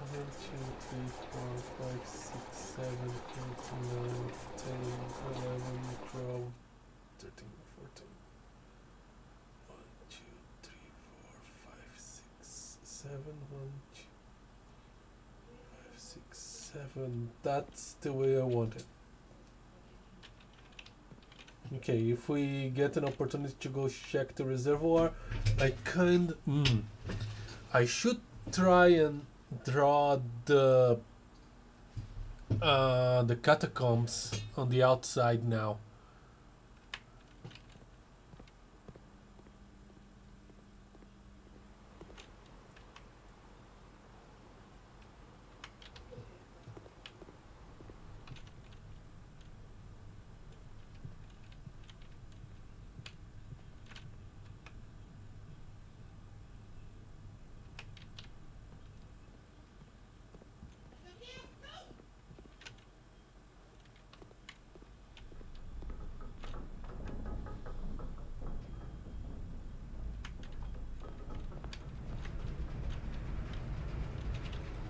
Speaker 1: One, two, three, four, five, six, 7, 8, 9, 10, 11, 12, 13, 14. 1, 2, 3, 4, 5, 6, 7, 1, 2, 5, 6, 7. That's the way I want it. Okay, if we get an opportunity to go check the reservoir, I should try and draw the catacombs on the outside now.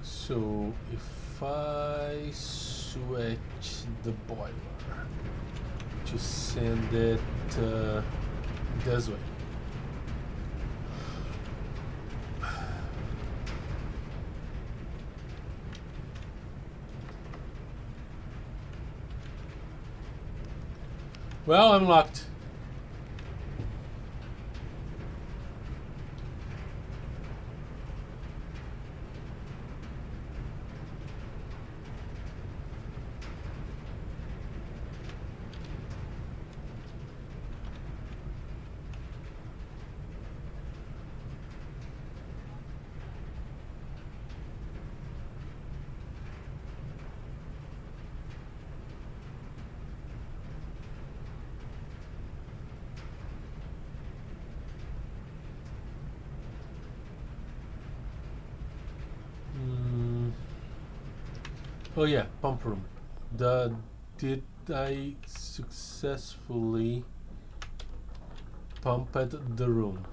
Speaker 1: So if I switch the boiler to send it this way. Well, I'm locked. Oh yeah, pump room. Did I successfully pump at the room?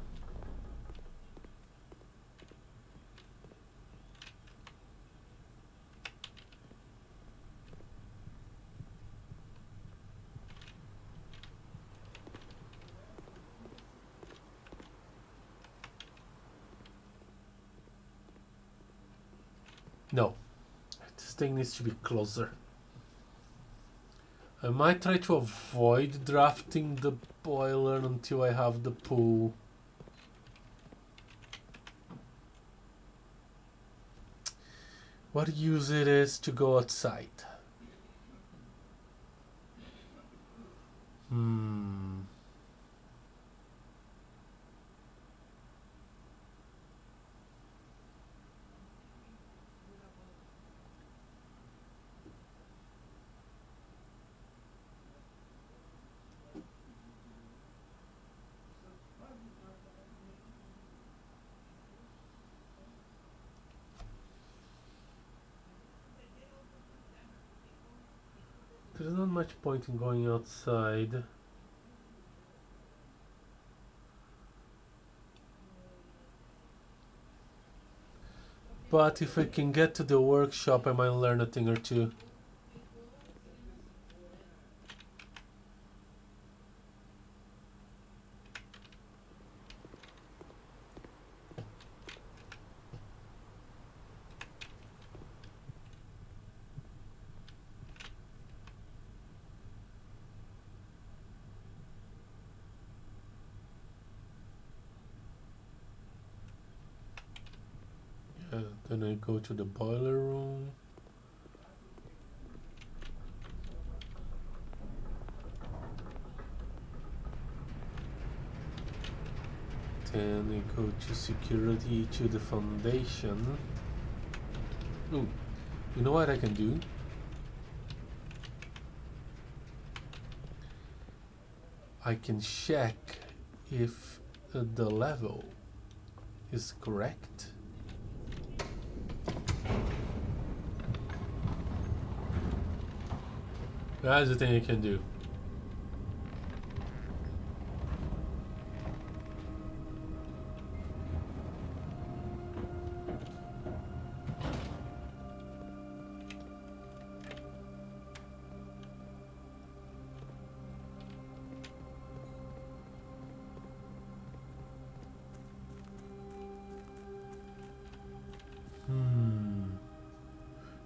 Speaker 1: No. This thing needs to be closer. I might try to avoid drafting the boiler until I have the pool. What use it is to go outside? There's not much point in going outside. But if I can get to the workshop, I might learn a thing or two. Then I go to the boiler room. Then I go to security to the foundation. Ooh, you know what I can do? I can check if the level is correct. That's the thing I can do.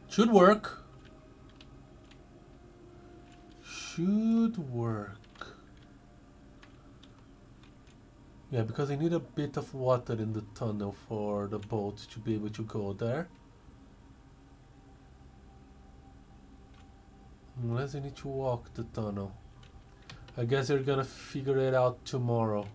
Speaker 1: Should work. Should work. Yeah, because I need a bit of water in the tunnel for the boat to be able to go there. Unless I need to walk the tunnel. I guess they're gonna figure it out tomorrow.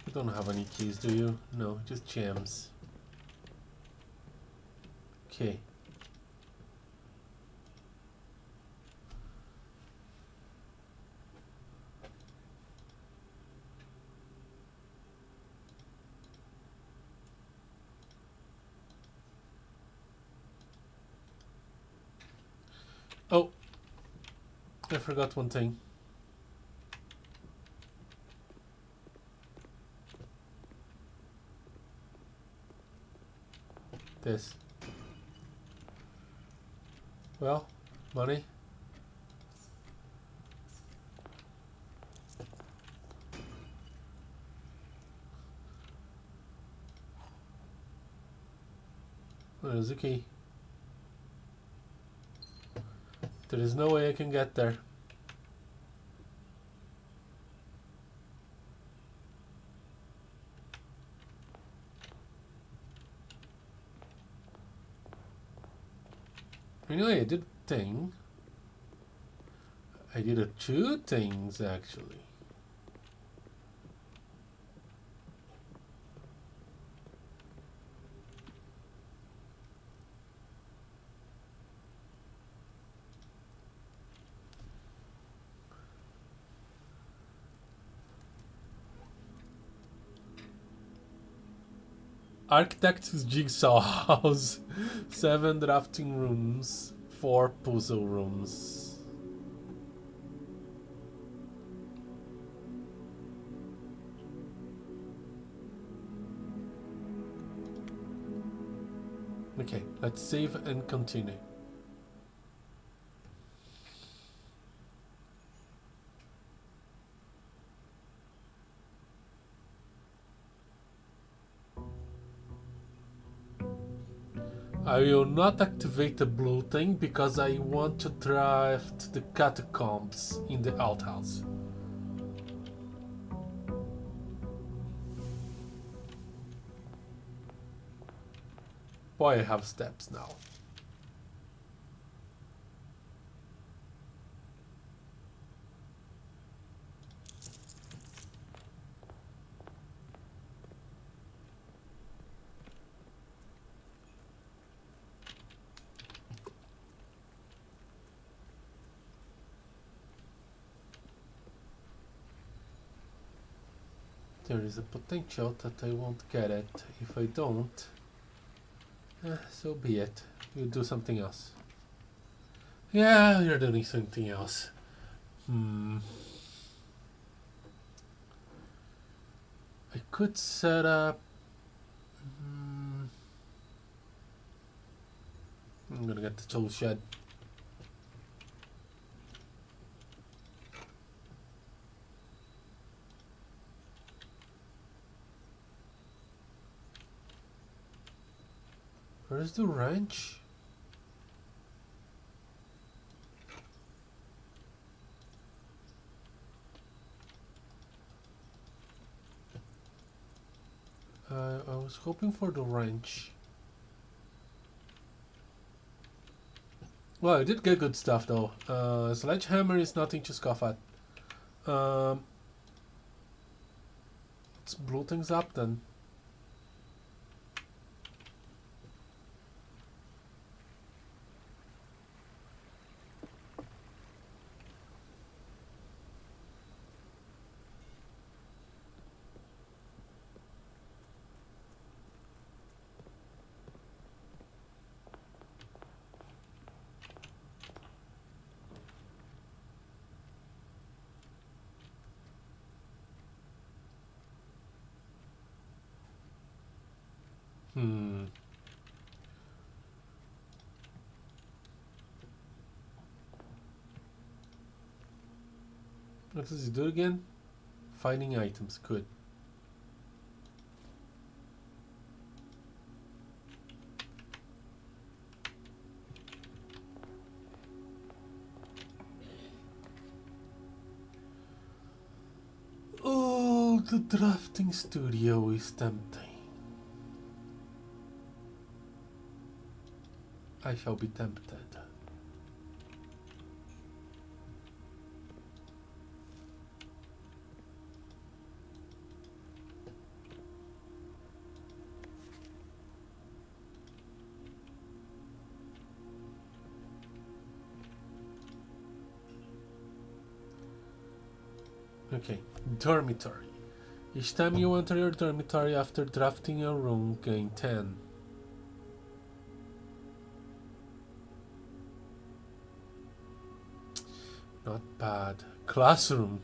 Speaker 1: You don't have any keys, do you? No, just gems. Okay. Oh, I forgot one thing. This. Well, money. There's the key. There is no way I can get there. Anyway, I did a thing. I did two things actually. Architect's Jigsaw House. 7 drafting rooms. 4 puzzle rooms. Okay, let's save and continue. I will not activate the blue thing because I want to draft the catacombs in the outhouse. Boy, I have steps now. There is a potential that I won't get it. If I don't, so be it. You do something else. Yeah, you're doing something else. I could set up... I'm gonna get the tool shed. Where's the wrench? I was hoping for the wrench. Well, I did get good stuff though. Sledgehammer is nothing to scoff at. Let's blow things up then. What does he do again? Finding items, good. Oh, the drafting studio is tempting. I shall be tempted. Okay, dormitory. Each time you enter your dormitory after drafting a room, gain 10. Not bad. Classroom.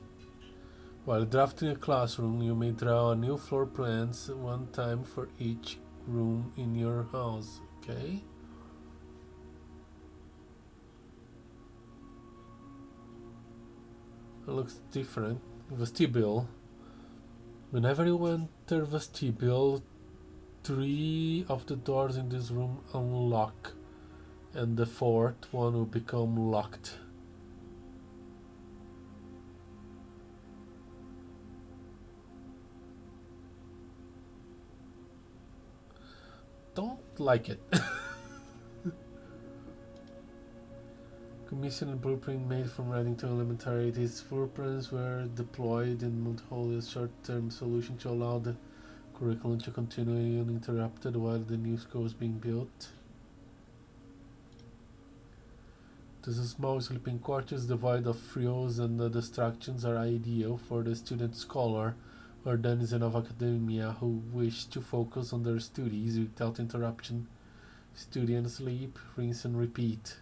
Speaker 1: While drafting a classroom, you may draw a new floor plans one time for each room in your house. Okay. It looks different. Vestibule. Whenever you enter vestibule, 3 of the doors in this room unlock, and the 4th one will become locked. Don't like it. Commission and blueprint made from writing to elementary. These blueprints were deployed in Mount as short-term solution to allow the curriculum to continue uninterrupted while the new school was being built. This small sleeping quarters devoid of frills and distractions are ideal for the student scholar or denizen of academia who wish to focus on their studies without interruption. Study and sleep, rinse and repeat.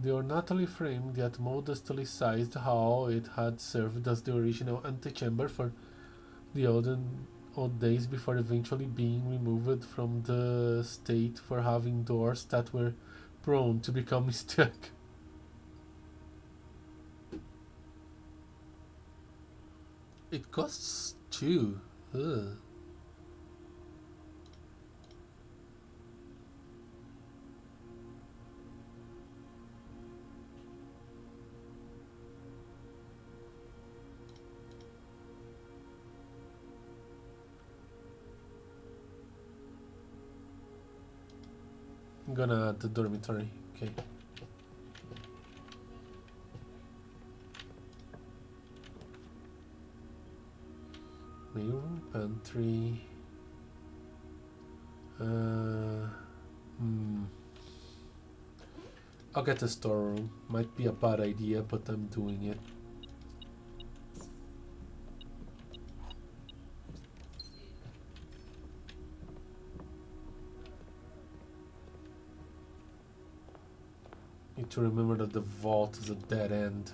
Speaker 1: The ornately framed yet modestly sized hall, it had served as the original antechamber for the old days before eventually being removed from the state for having doors that were prone to become stuck. It costs 2. Ugh. I'm gonna add the dormitory. Okay. Main room, pantry. I'll get the storeroom. Might be a bad idea, but I'm doing it. Need to remember that the vault is a dead end.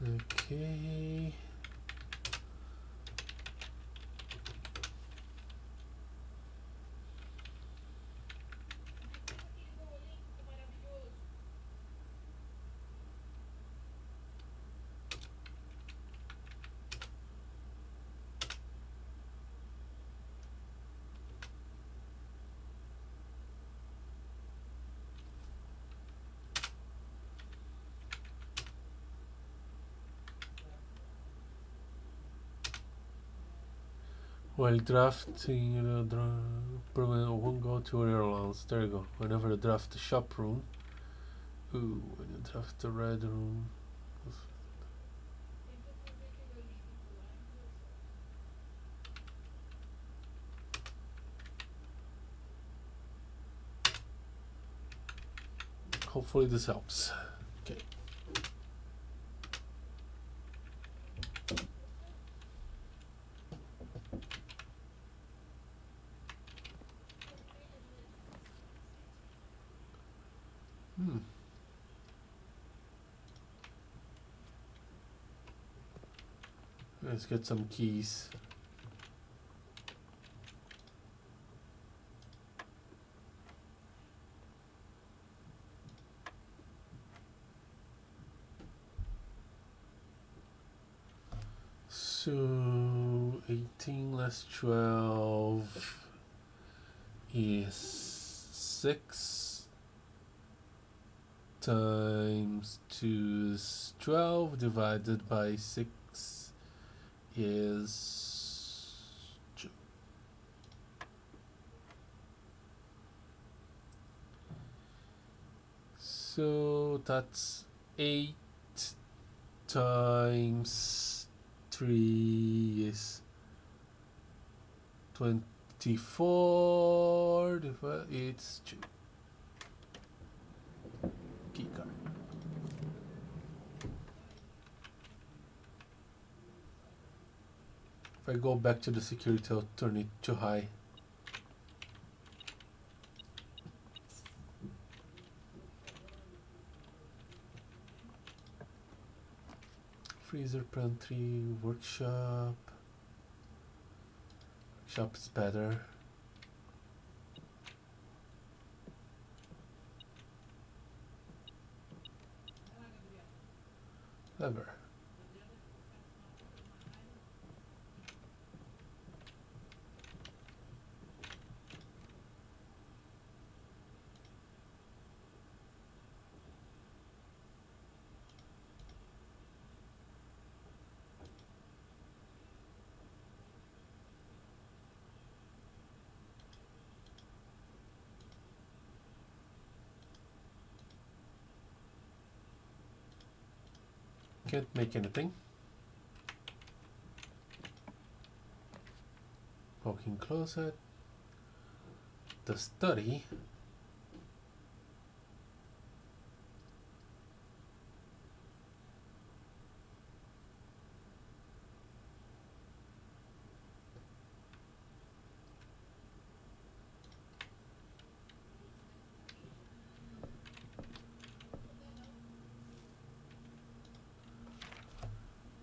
Speaker 1: Okay. While drafting, won't go to your allowance. There you go. Whenever you draft the shop room. Ooh, when you draft the red room. Hopefully this helps. Okay. Let's get some keys. So 18 less 12 is 6 times 2 is 12 divided by 6 is 2. So that's 8 times 3 is 24. It's 2. Key card. If I go back to the security, I'll turn it to high. Freezer, pantry, workshop. Workshop is better. ever. Can't make anything. Walk-in closet. The study.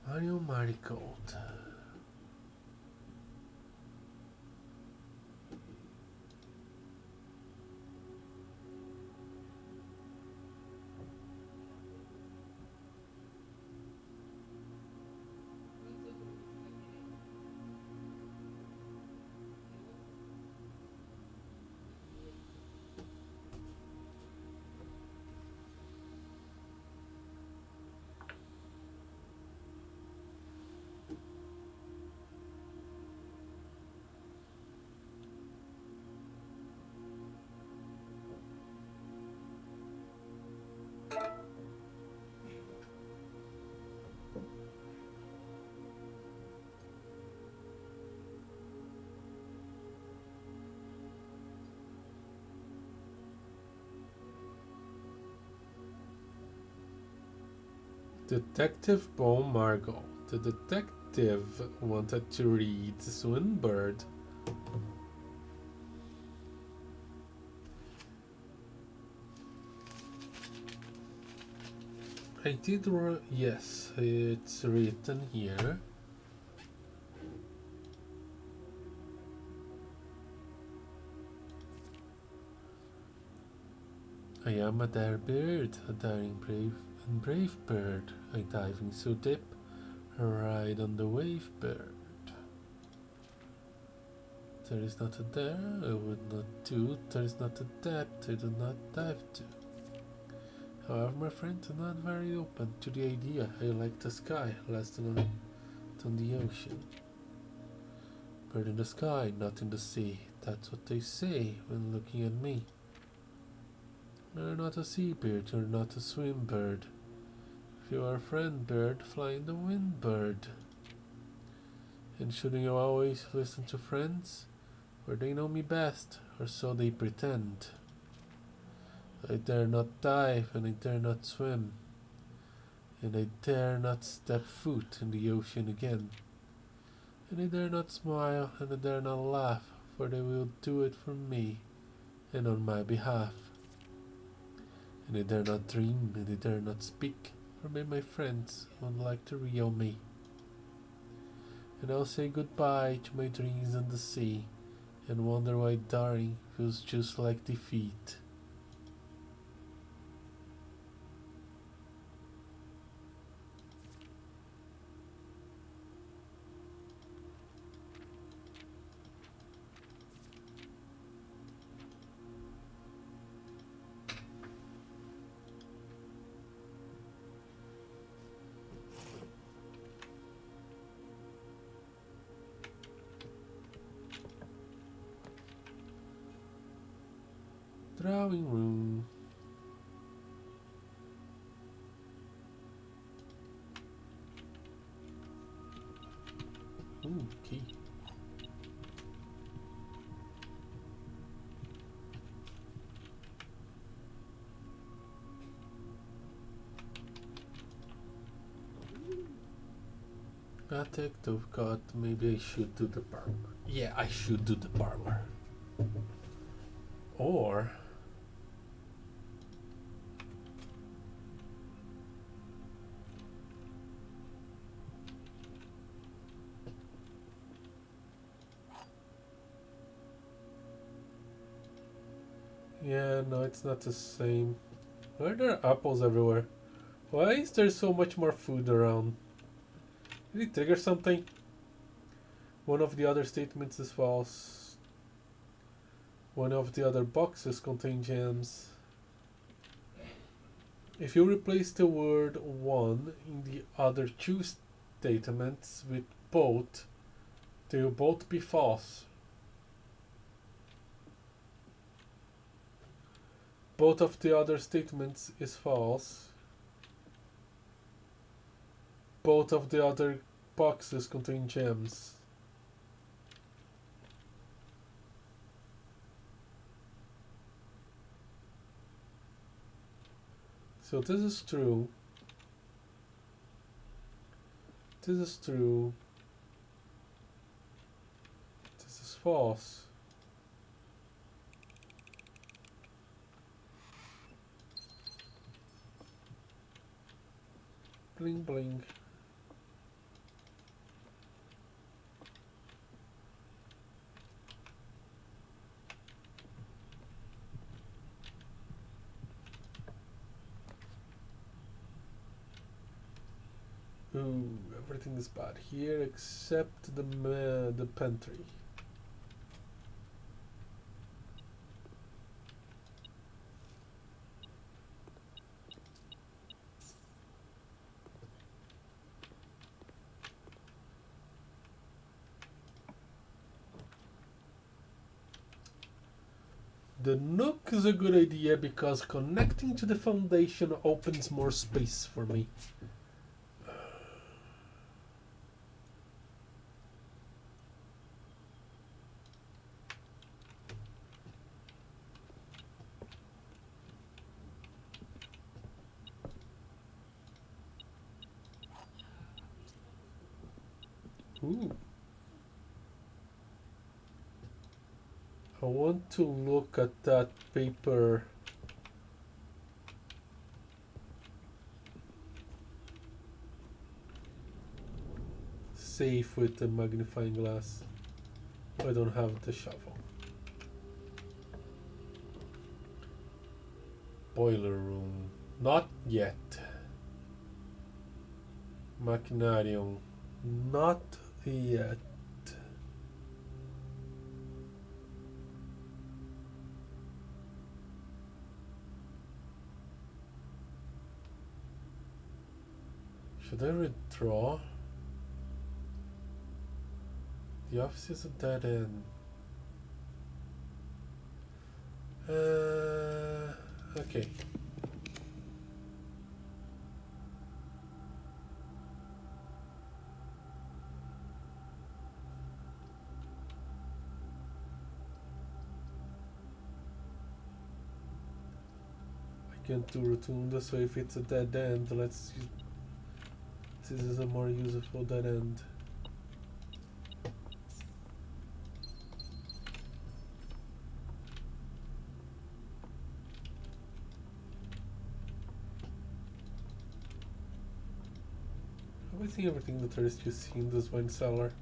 Speaker 1: Mario Marigold. Detective Bo Margot. The detective wanted to read Swinbird. I did. Yes, it's written here. I am a dare bird, a daring brave bird. I diving so deep, I ride on the wave bird. There is not a dare I would not do. There is not a depth I do not dive to. However, my friends are not very open to the idea. I like the sky less than the ocean. Bird in the sky, not in the sea. That's what they say when looking at me. You're not a seabird, you're not a swim bird. If you are a friend bird, fly in the wind bird. And shouldn't you always listen to friends? For they know me best, or so they pretend. I dare not dive, and I dare not swim. And I dare not step foot in the ocean again. And I dare not smile, and I dare not laugh, for they will do it for me, and on my behalf. And I dare not dream, and I dare not speak, for my friends won't like to reel me. And I'll say goodbye to my dreams on the sea, and wonder why daring feels just like defeat. Drawing room. Ooh, key. Detective got. Maybe I should do the parlor. Yeah, I should do the parlor. Or yeah, no, it's not the same. Why are there apples everywhere? Why is there so much more food around? Did it trigger something? One of the other statements is false. One of the other boxes contain gems. If you replace the word one in the other two statements with both, they will both be false. Both of the other statements is false. Both of the other boxes contain gems. So this is true. This is true. This is false. Bling bling. Ooh, everything is bad here except the pantry. The nook is a good idea because connecting to the foundation opens more space for me. Ooh. I want to look at that paper. Safe with the magnifying glass. I don't have the shovel. Boiler room. Not yet. Machinarium. Not yet. Should I withdraw? The office is a dead end. Okay. I can't do rotunda, so if it's a dead end, let's use. This is a more useful dead end. I think everything that there is to see in this wine cellar.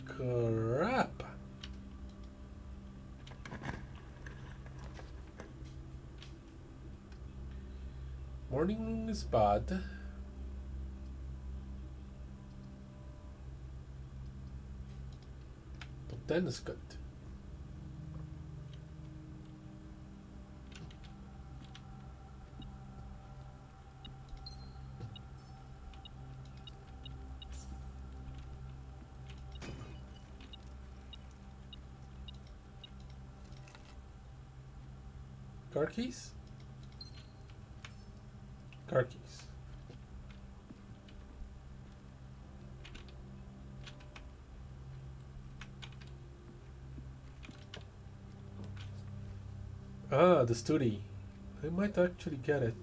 Speaker 1: Crap! Morning room is bad. But then it's good. Car keys? Car keys. Ah, the study. I might actually get it.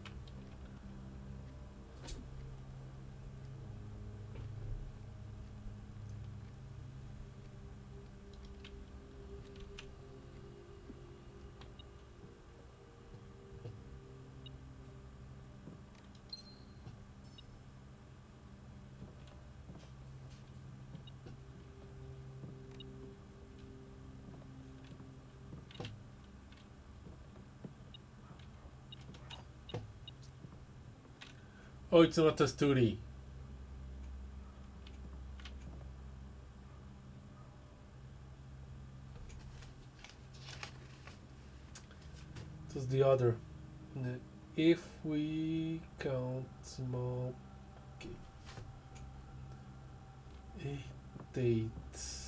Speaker 1: Oh, it's not a story. It was the other. If we count small, okay. 8 dates.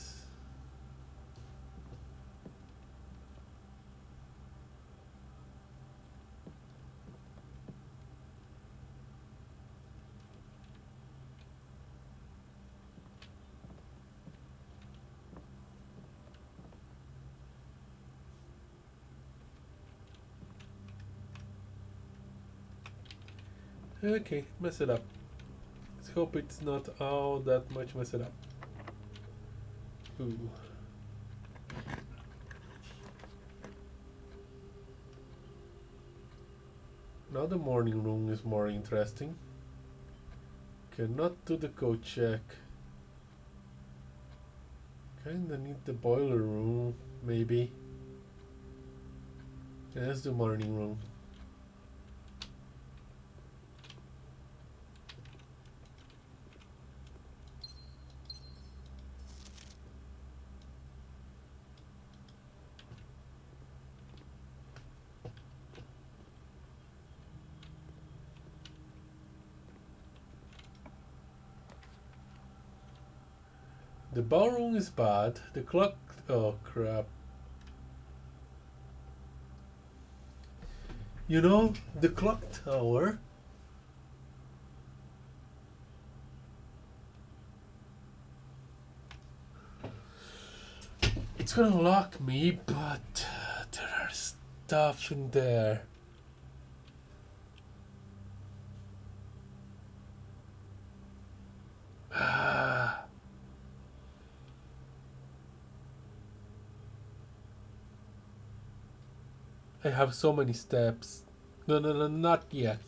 Speaker 1: Okay, mess it up. Let's hope it's not all that much mess it up. Ooh. Now the morning room is more interesting. Cannot do the code check. Kinda need the boiler room, maybe. Yeah, let's do morning room. The ballroom is bad. The clock. Oh crap. You know, the clock tower. It's gonna lock me, but there are stuff in there. Ah. I have so many steps. No, not yet.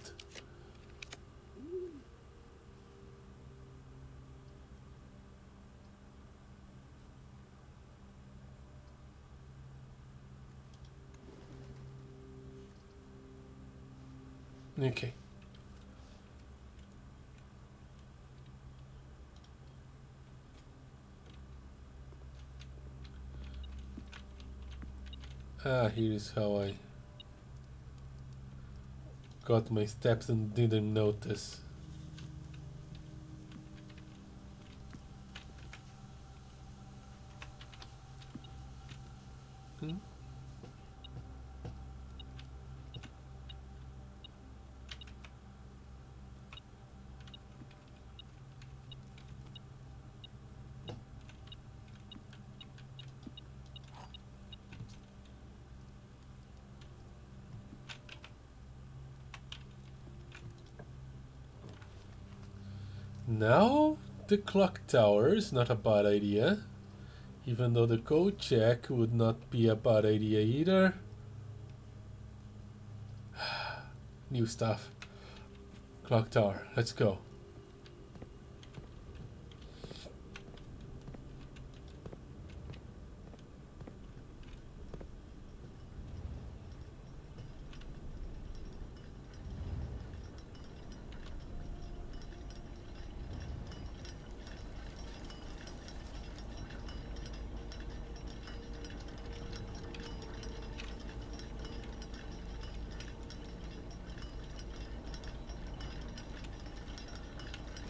Speaker 1: Okay. Here is how I got my steps and didn't notice. Now, the clock tower is not a bad idea. Even though the code check would not be a bad idea either. New stuff. Clock tower, let's go.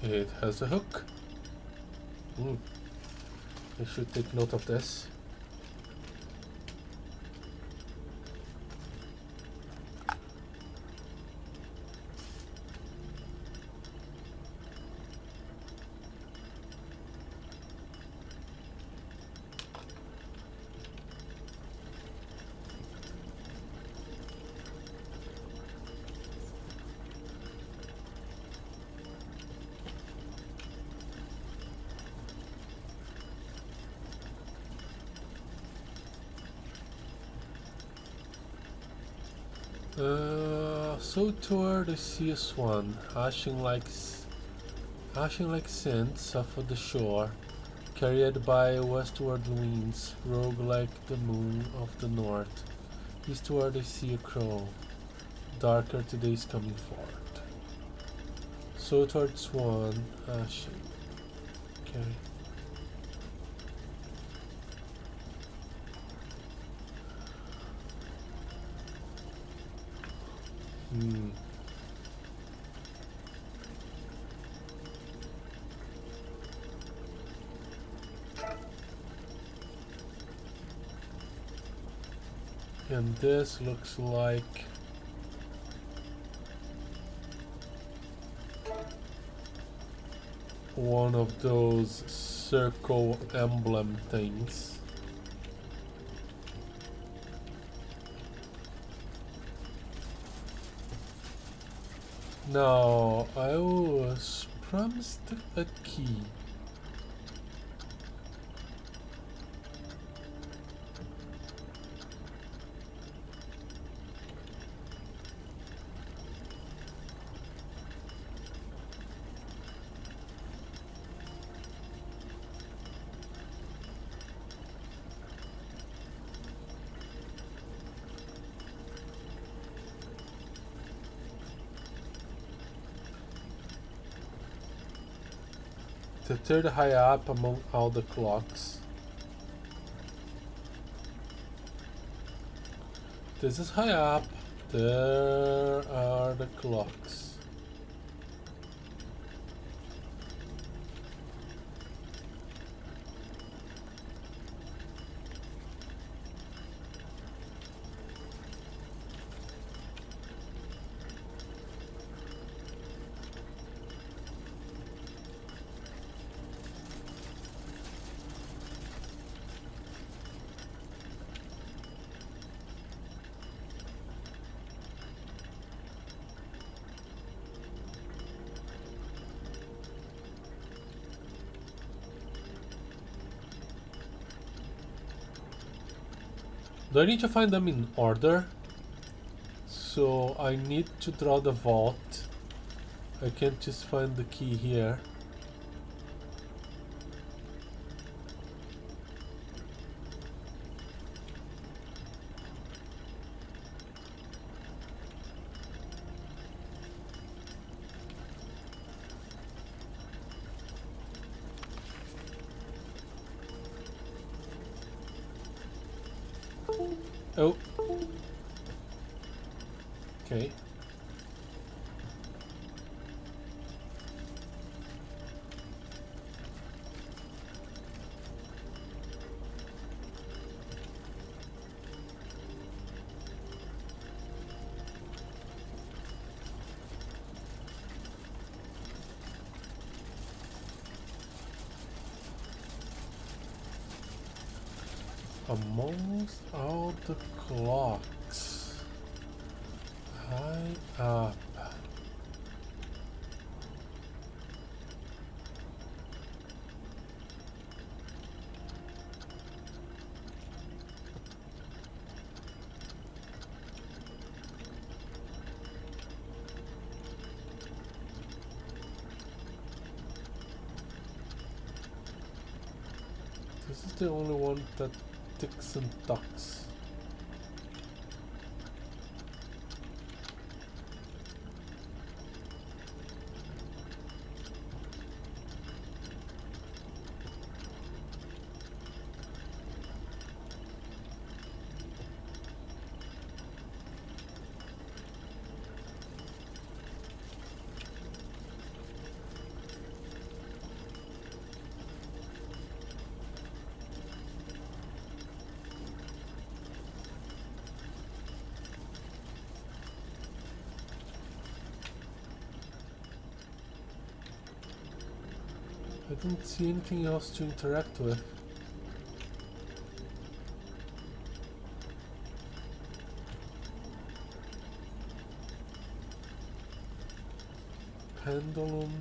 Speaker 1: It has a hook. I should take note of this. So toward I see a swan, hashing like scents off of the shore, carried by westward winds, rogue like the moon of the north. Eastward I see a crow, darker today's coming forth. So towards one. Ah, shit. Okay. Hmm. And this looks like one of those circle emblem things. Now, I was promised a key. The third high up among all the clocks. This is high up. There are the clocks. Do I need to find them in order? So I need to draw the vault. I can't just find the key here. Oh. Okay. Amongst all the clocks, high up. This is the only one that ticks and tucks. I don't see anything else to interact with. Pendulum.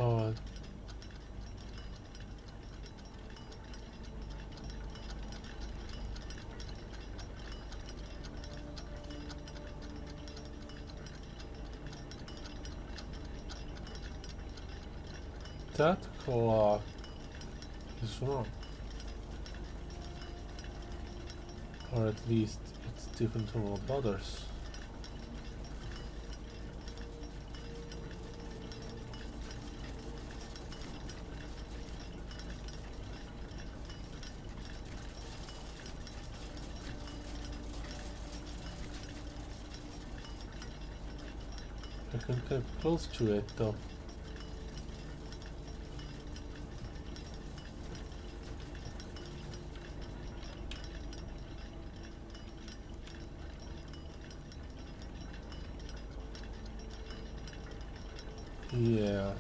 Speaker 1: Oh, that clock is wrong. Or at least it's different from all others. I can get close to it though. Yeah.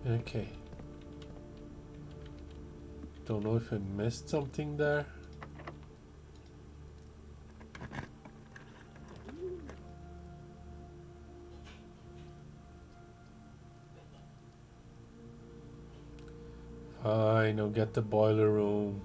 Speaker 1: Okay. Don't know if I missed something there. Fine, I'll get the boiler room.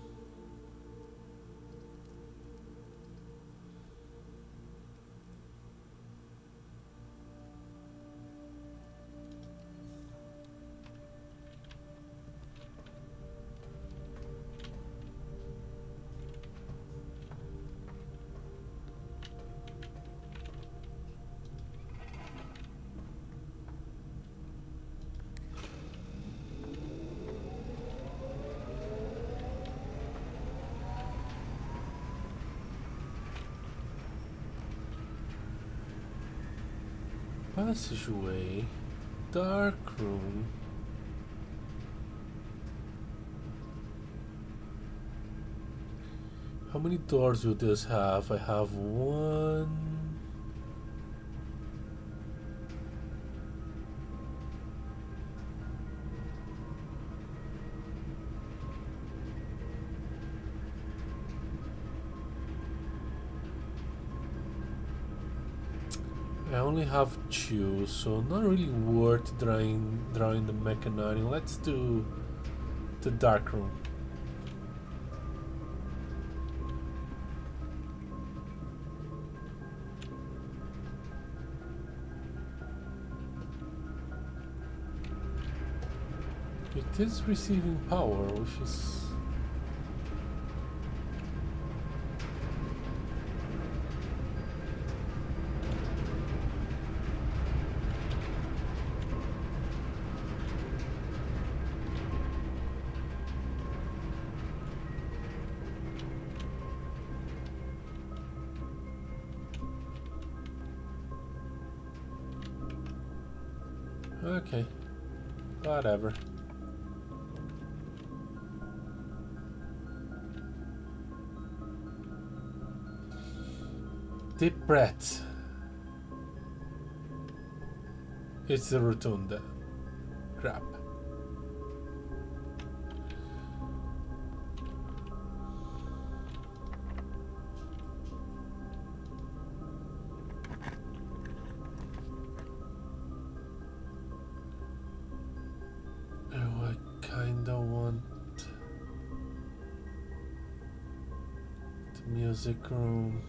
Speaker 1: Passageway. Dark room. How many doors do this have? I have one. I only have two, so not really worth drawing the mechanizing. Let's do the dark room. It is receiving power, which is... Okay, whatever. Deep breath. It's the rotunda. Crap. Oh, I kinda want the music room.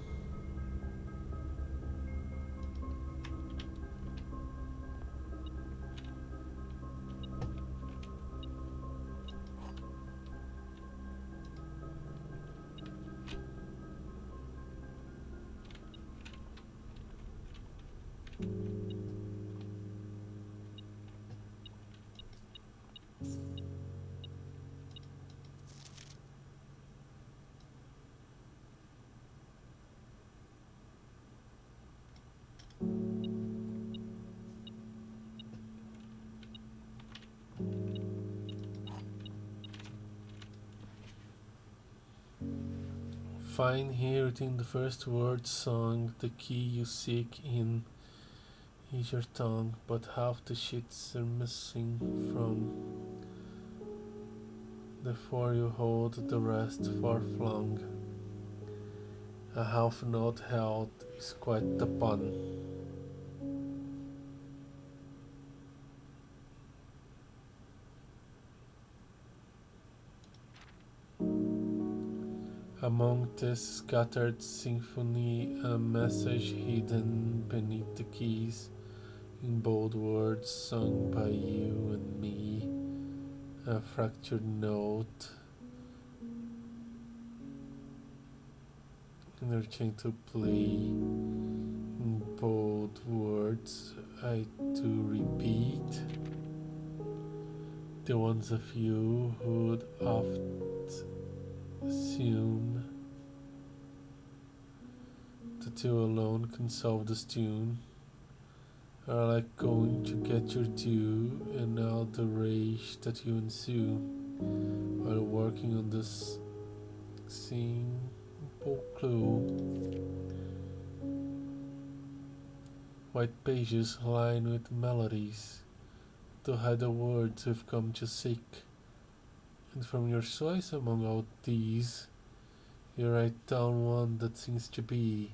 Speaker 1: Find here within the first word song the key you seek in is your tongue, but half the shits are missing from the four you hold, the rest far flung. A half note held is quite the pun. Among this scattered symphony, a message hidden beneath the keys, in bold words sung by you and me, a fractured note, interchanged to play, in bold words I do repeat, the ones of you who'd oft assume that you alone can solve this tune, are like going to get your due, and all the rage that you ensue while working on this simple clue. White pages lined with melodies to hide the words we've come to seek, and from your choice among all these, you write down one that seems to be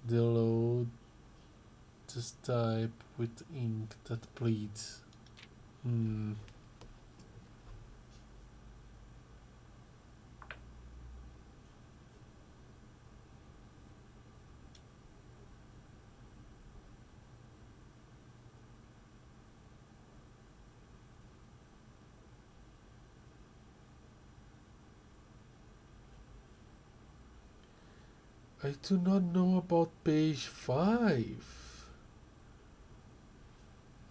Speaker 1: the load this type with ink that bleeds. I do not know about page 5.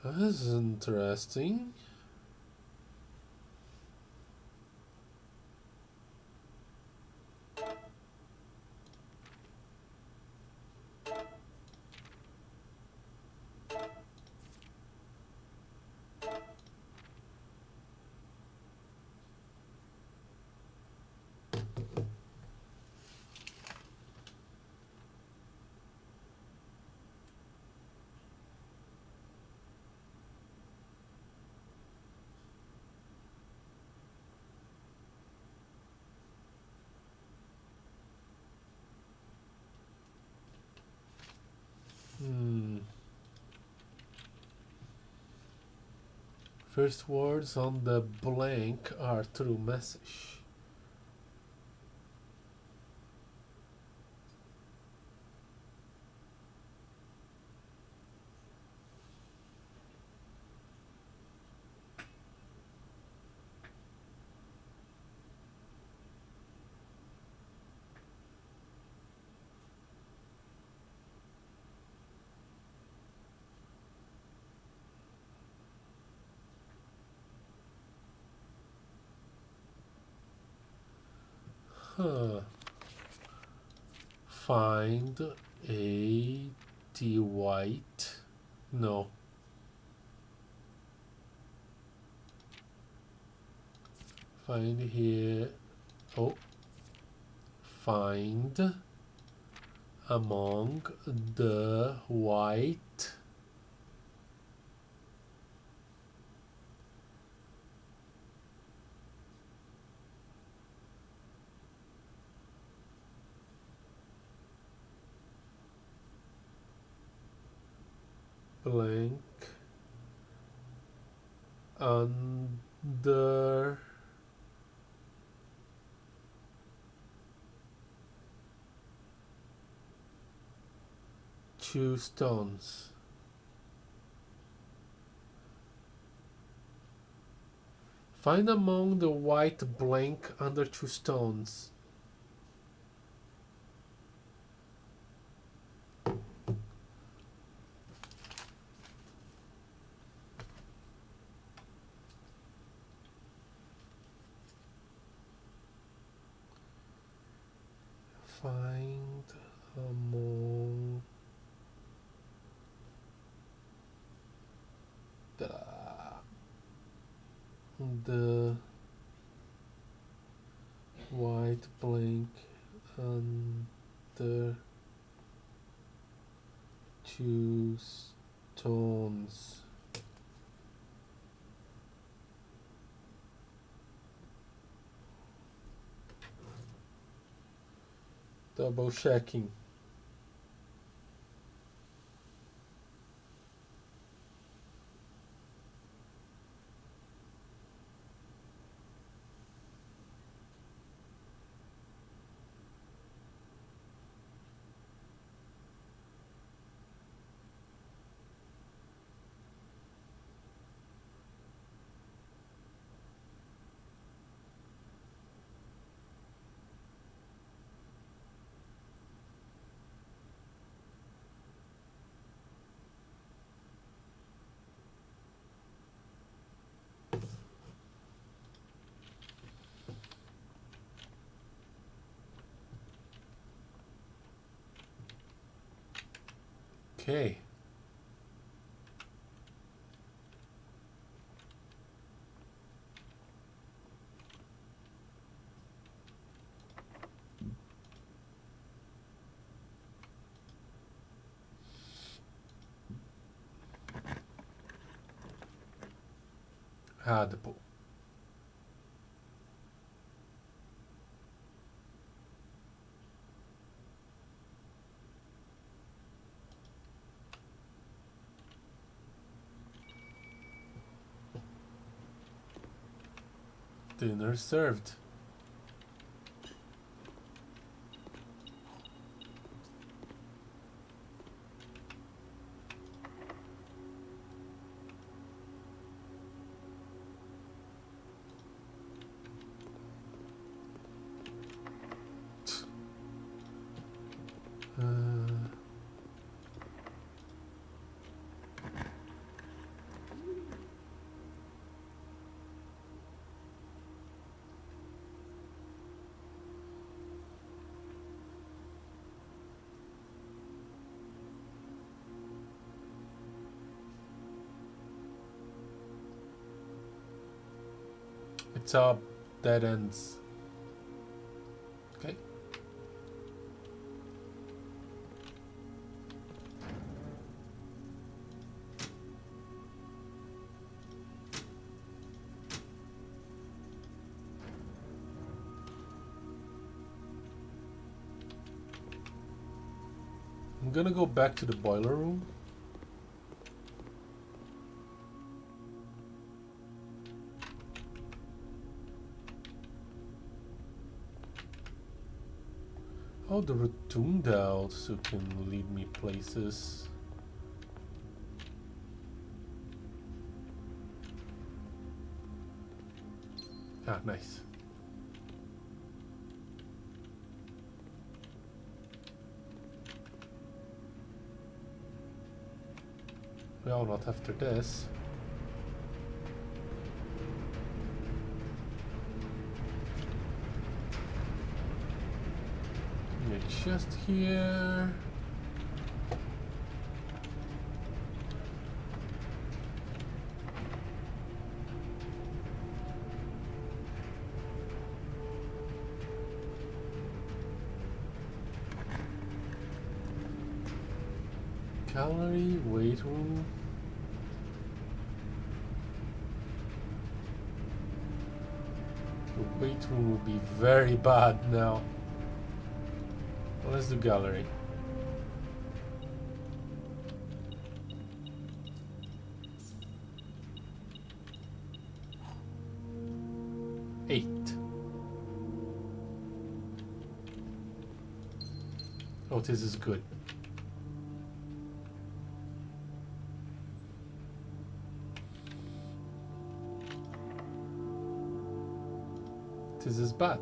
Speaker 1: That's interesting. First words on the blank are through message. Find a the white. No. Find here. Oh. Find among the white blank under two stones. Find among the white blank under two stones. Find among the white blank under two stones. Double checking. Okay. The pool. Dinner served. It's up, dead ends. Okay. I'm gonna go back to the boiler room. Oh, the rotunda also can lead me places. Ah, nice. Well, not after this. Just here. Gallery, weight room. The weight room would be very bad now. Let's do gallery. Eight. Oh, this is good. This is bad.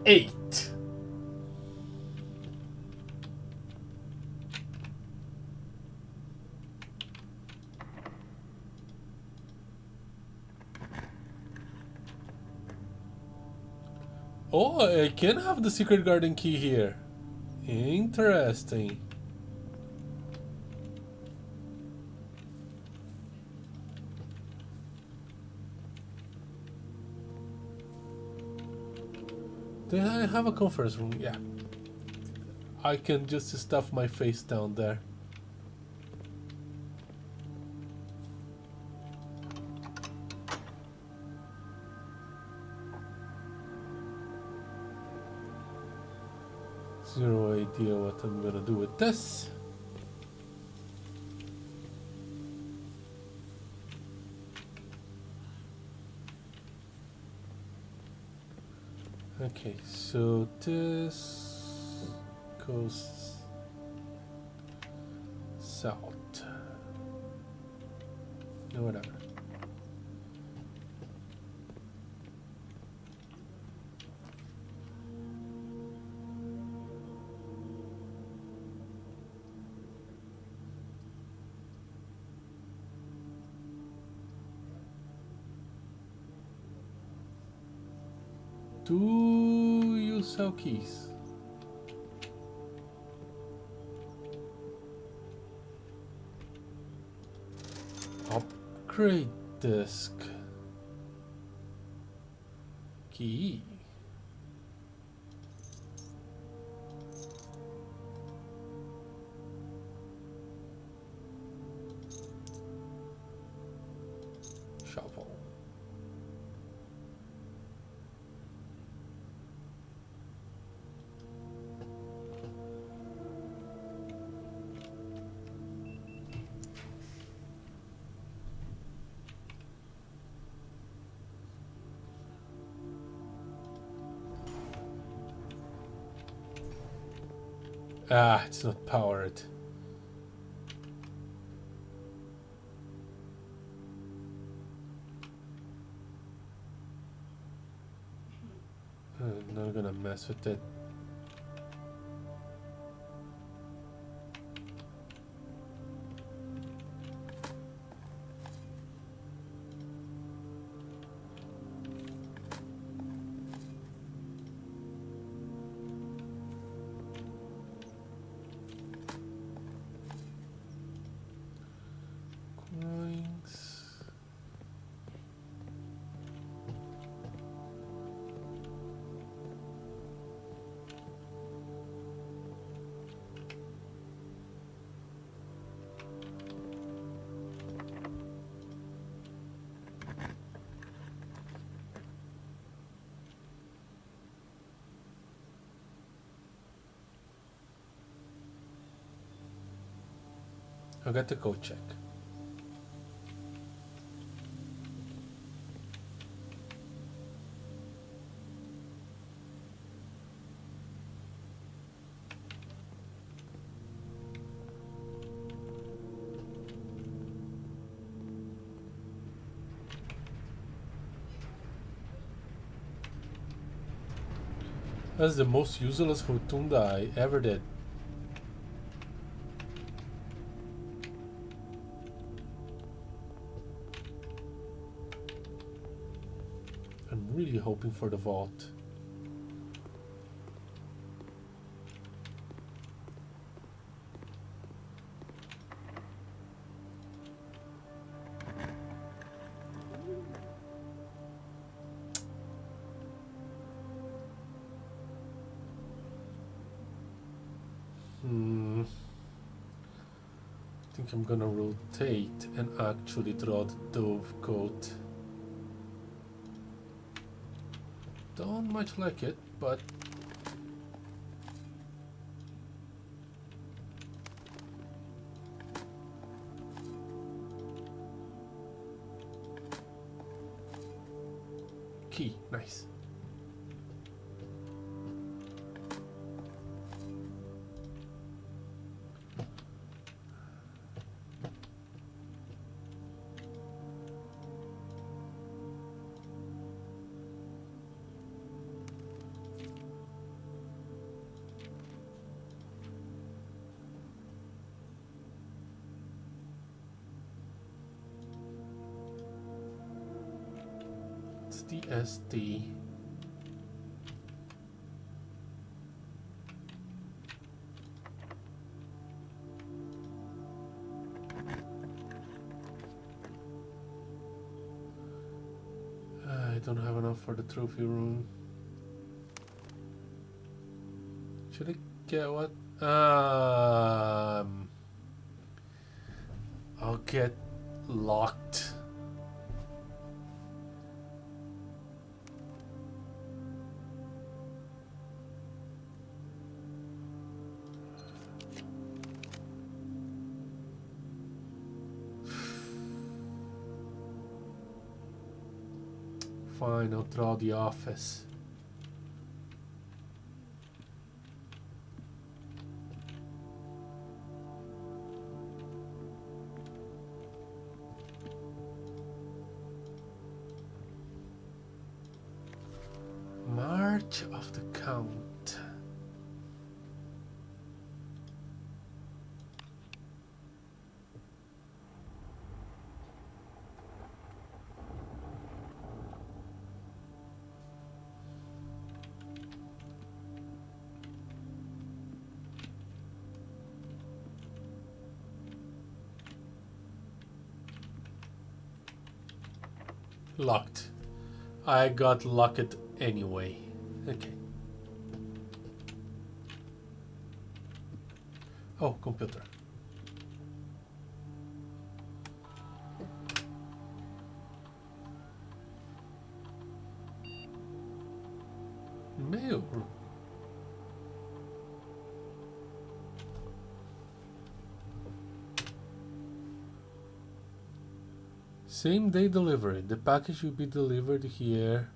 Speaker 1: 8. Oh, I can have the secret garden key here. Interesting. Do I have a conference room? Yeah. I can just stuff my face down there. Zero idea what I'm gonna do with this. Okay, so this goes south. No, whatever. Do you sell keys? Upgrade disk. Key. Shovel. Ah, it's not powered. I'm not gonna mess with it. Coins. I got the code check. That's the most useless rotunda I ever did. I'm really hoping for the vault. I think I'm gonna rotate and actually draw the dove coat. Don't much like it, but key, nice. STST. I don't have enough for the trophy room. Should I get what? I'll get locked. Fine, I'll draw the office. March of the Count. Locked. I got locked anyway. Okay. Oh, computer. Mail. Same day delivery. The package will be delivered here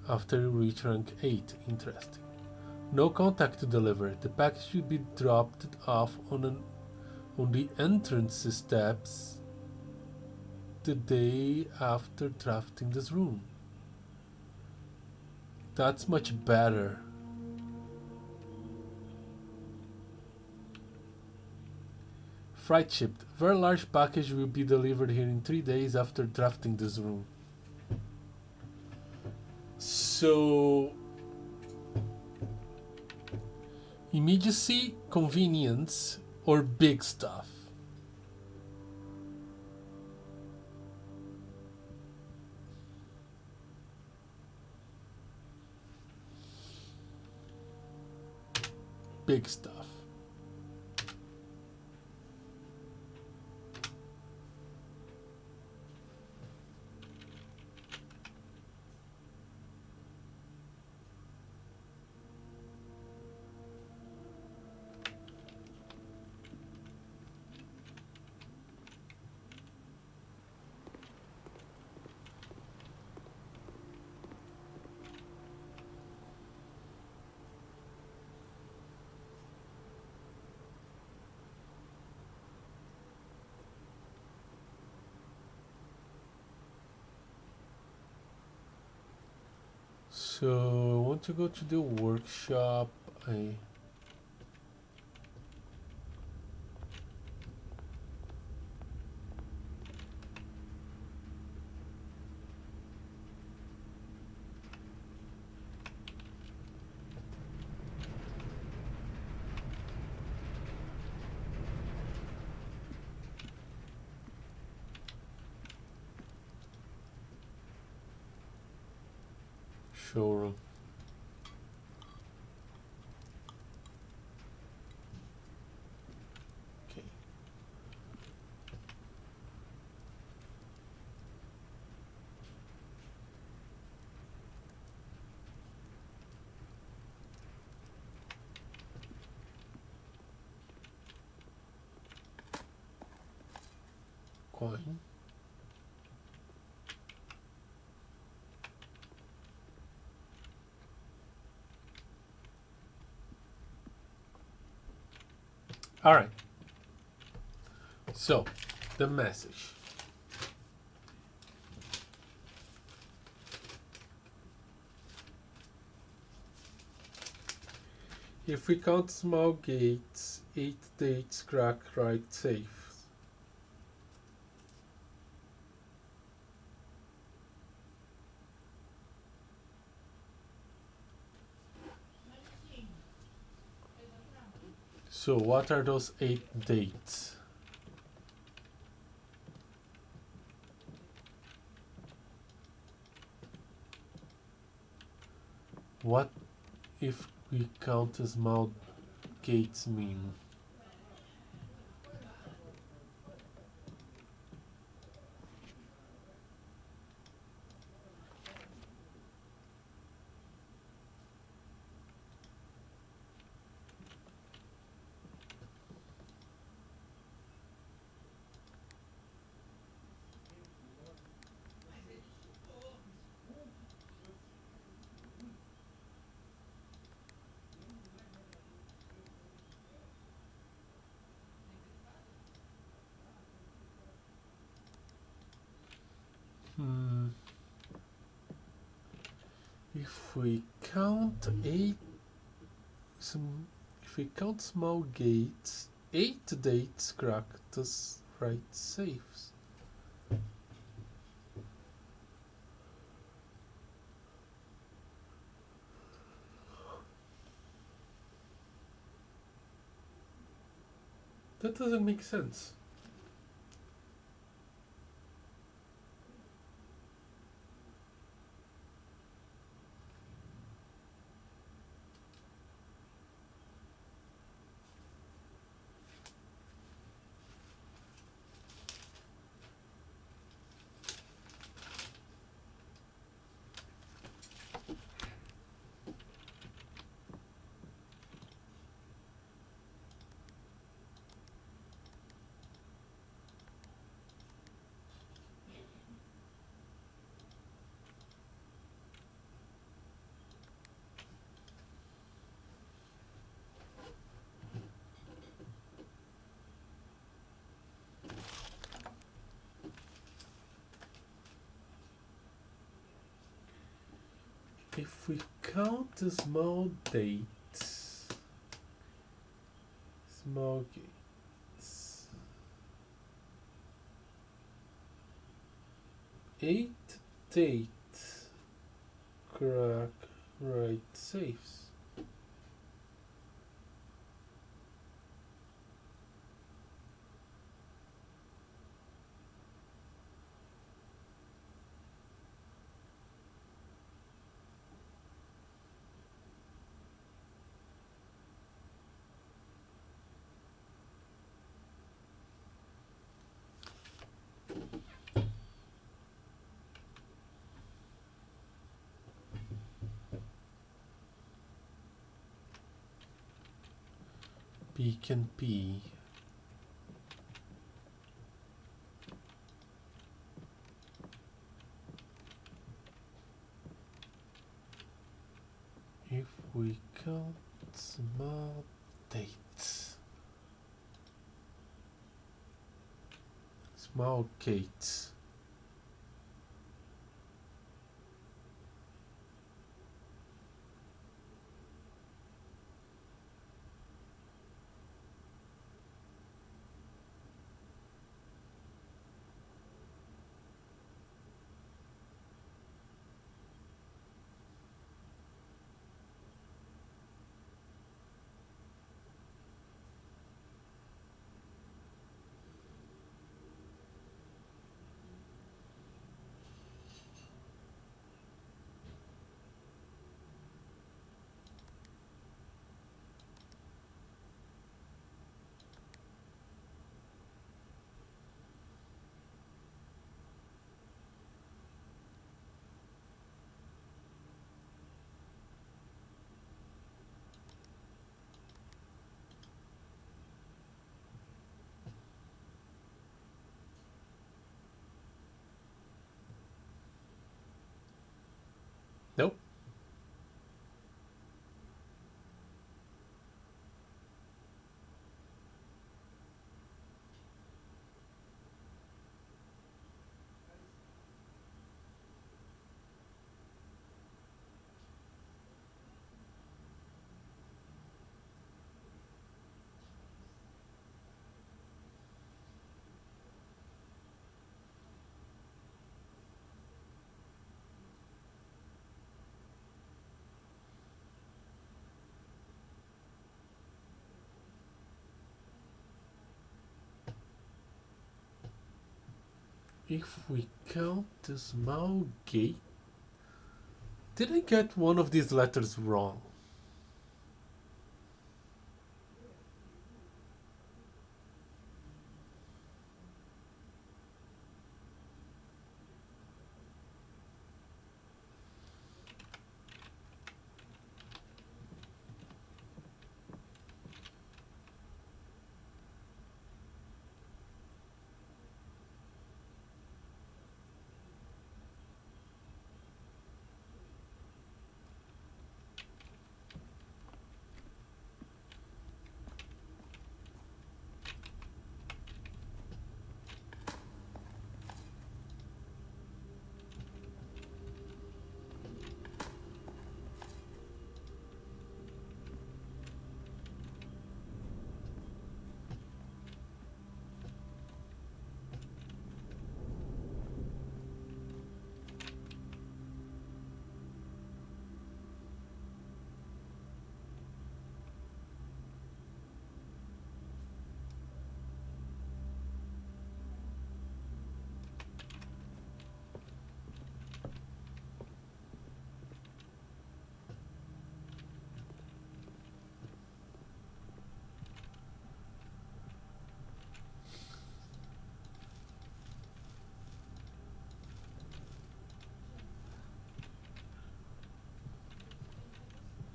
Speaker 1: after you reach rank 8. Interesting. No contact to deliver. The package should be dropped off on the entrance steps the day after drafting this room. That's much better. Freight shipped. Very large package will be delivered here in 3 days after drafting this room. So immediacy, convenience, or big stuff? Big stuff. So I want to go to the workshop. Showroom. Okay. Coin. All right. So, the message. If we count small gates, 8 dates crack right safe. So, what are those 8 dates? What if we count as small gates mean? If we count if we count small gates, 8 dates cracked us right safes. That doesn't make sense. If we count the small gates, 8 dates crack right safes. Beacon P. If we count small dates, small gates. Nope. if we count the small gate, did I get one of these letters wrong?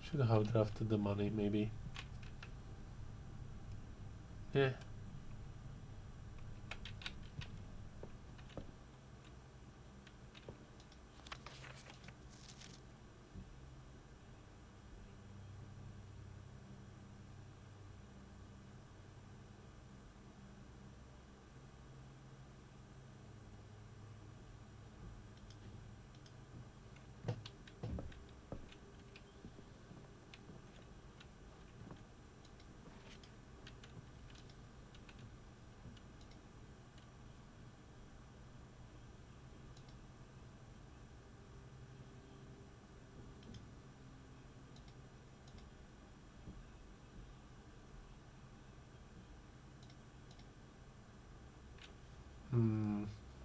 Speaker 1: Should have drafted the money, maybe. Yeah.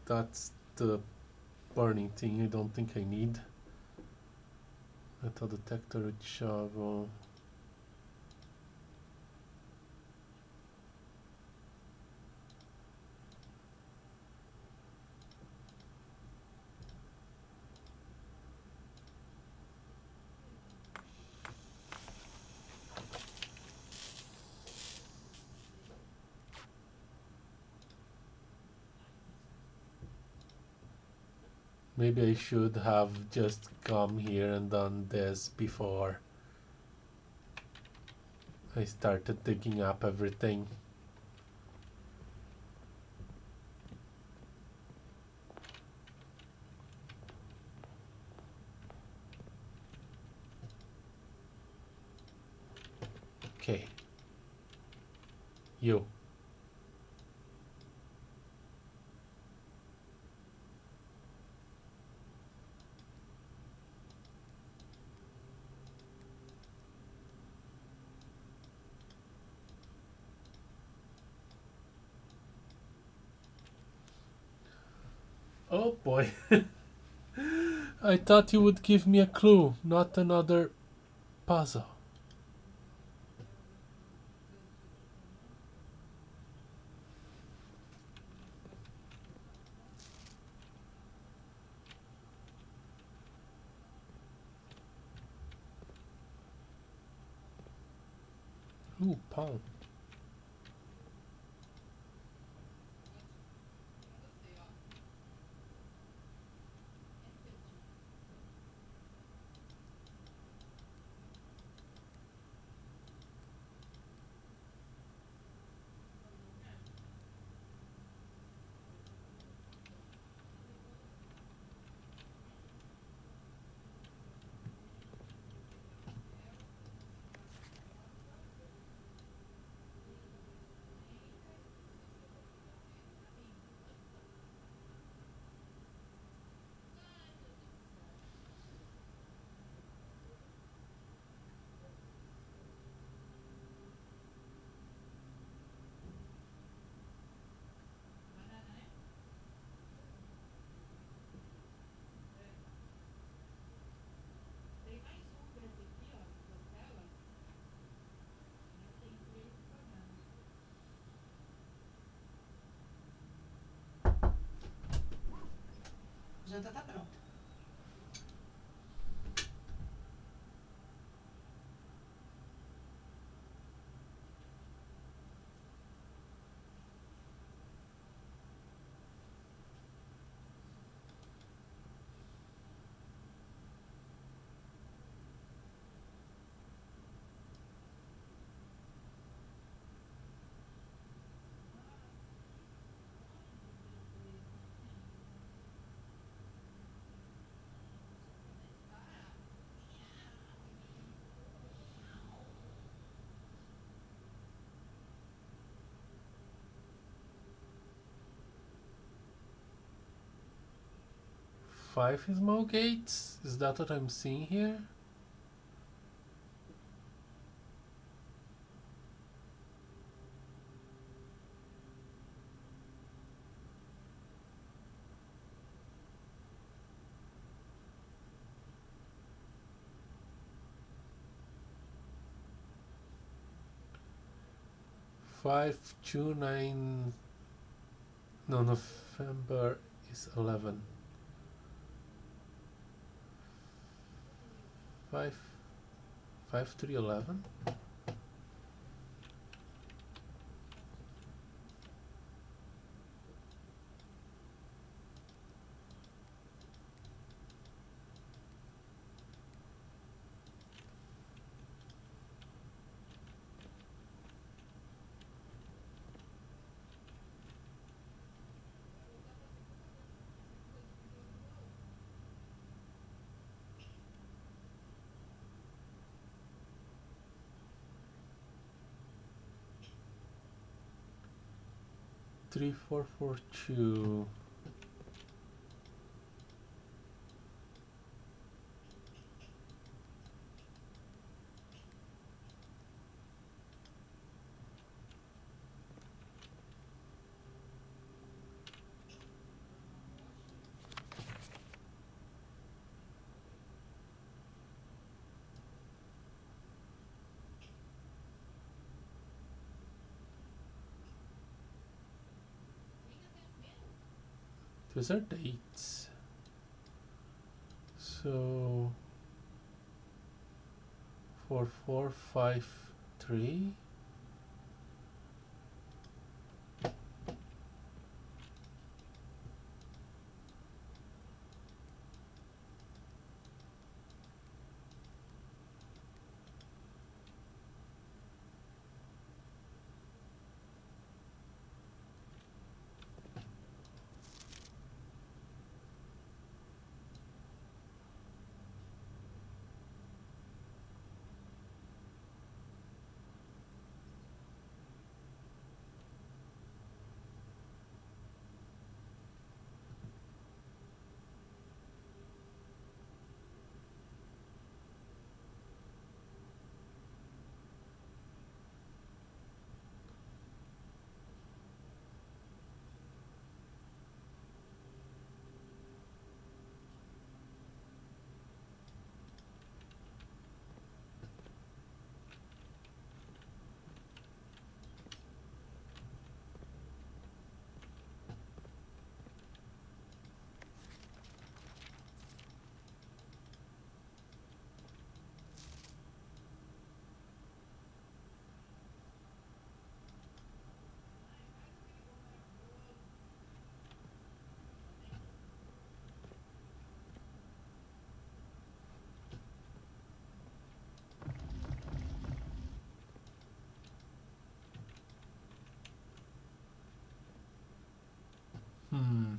Speaker 1: That's the burning thing I don't think I need. Metal detector with shovel. Maybe I should have just come here and done this before I started digging up everything. Okay. You. Oh boy. I thought you would give me a clue, not another puzzle. Ooh, palm.
Speaker 3: A janta tá pronta.
Speaker 1: Five small gates? Is that what I'm seeing here? Five, two, nine. No, November is 11. 5, 5, 3, 11. Three, four, four, two. Those are dates. So 4, 4, 5, 3. Hmm.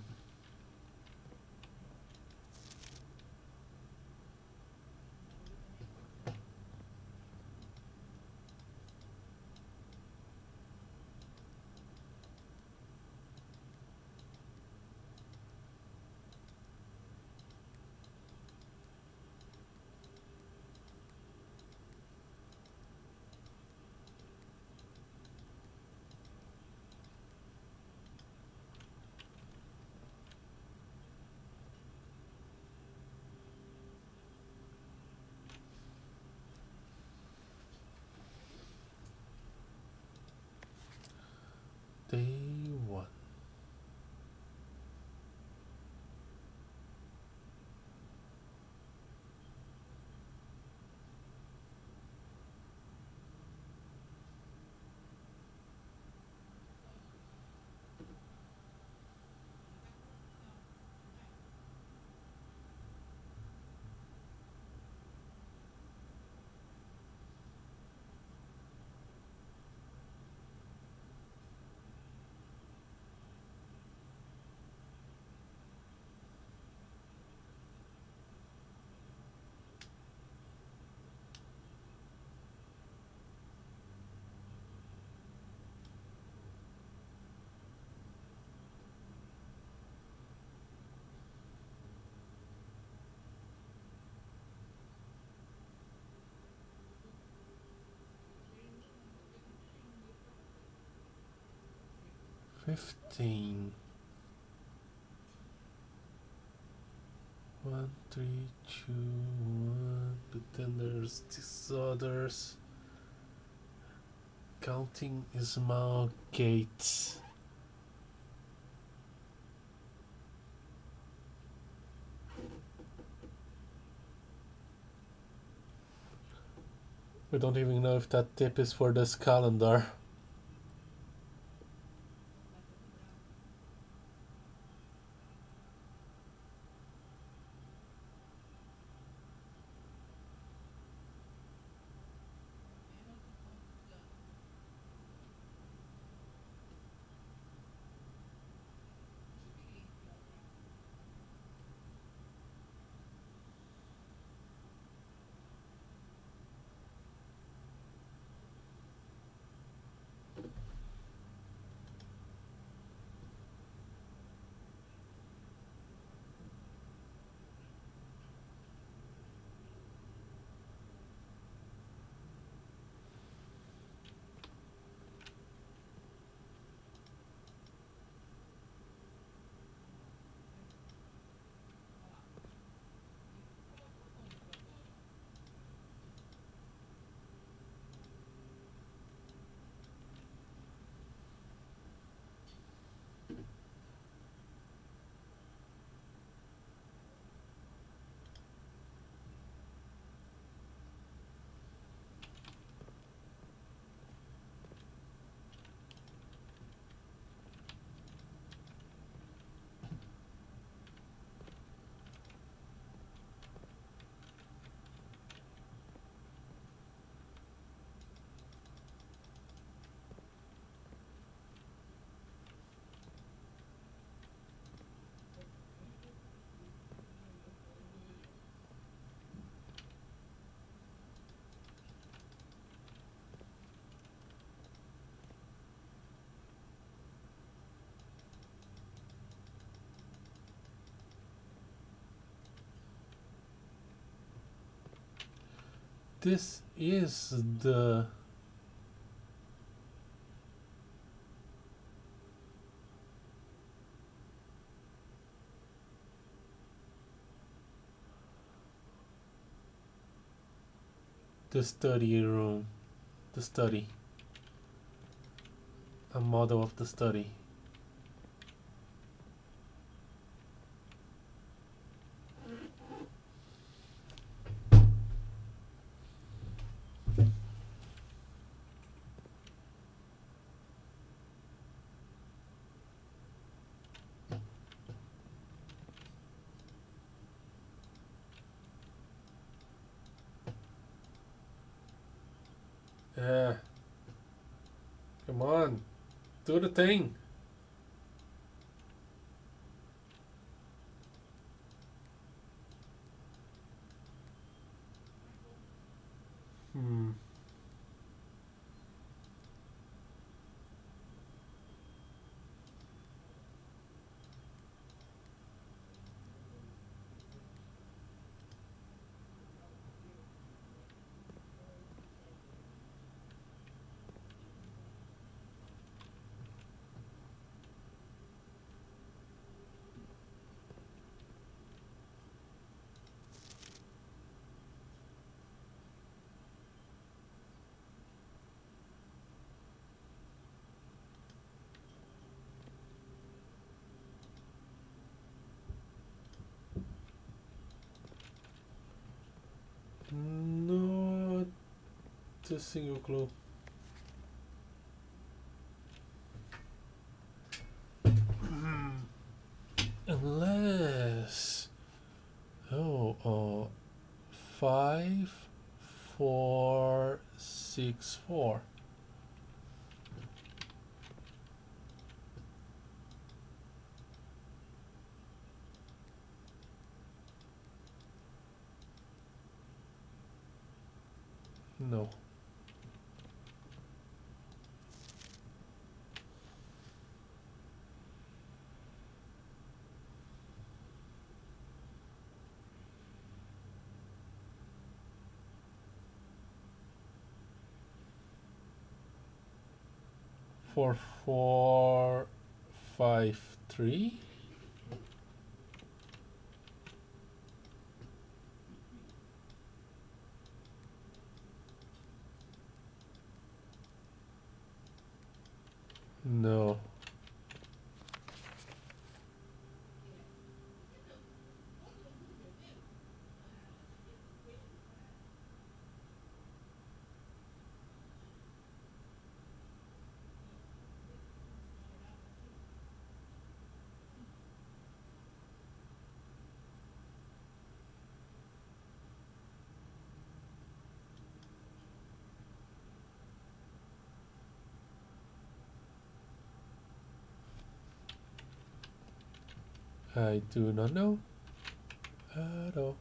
Speaker 1: Day 1. 15. 1, 3, 2, 1. But then there's these others. Counting small gates. We don't even know if that tip is for this calendar. This is the study room. The study. A model of the study. Yeah. Come on. Do the thing. Hmm. Not a single clue. Unless 5, 4, 6, 4. No. For 4, 5-3. No. I do not know at all.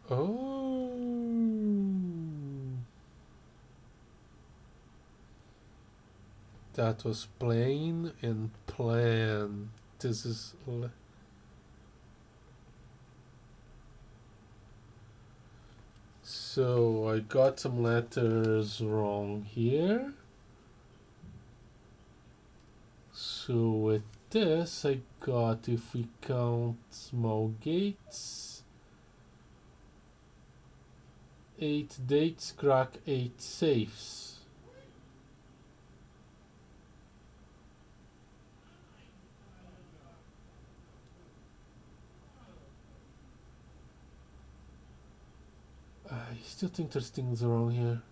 Speaker 1: Oh, that was plain and plan. This is so I got some letters wrong here. So with this I got, if we count small gates, 8 dates, crack 8 safes. I still think there's things wrong here.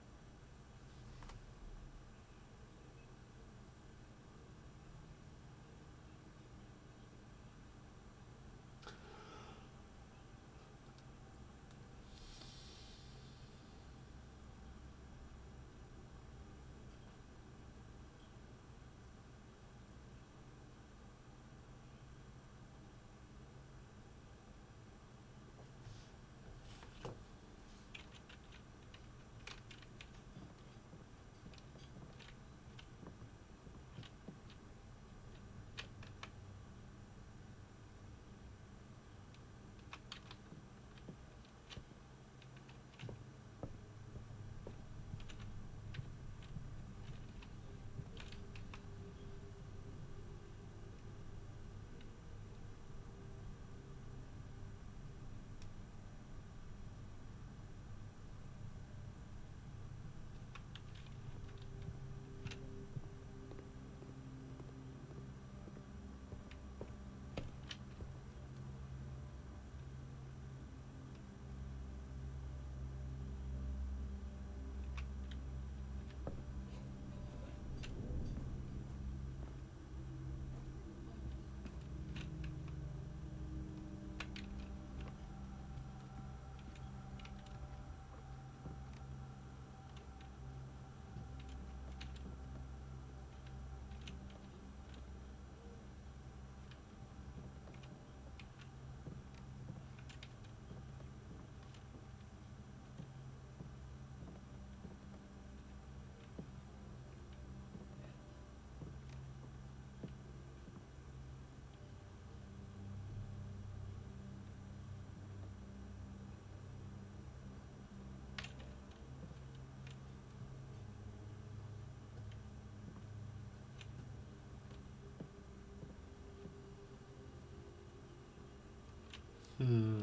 Speaker 1: Hmm.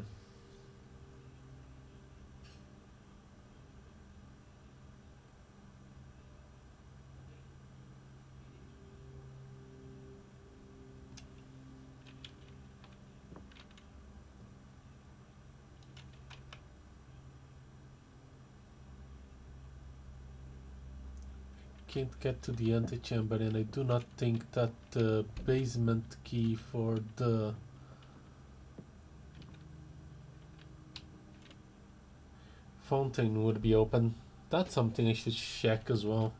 Speaker 1: Can't get to the antechamber, and I do not think that the basement key for the fountain would be open. That's something I should check as well.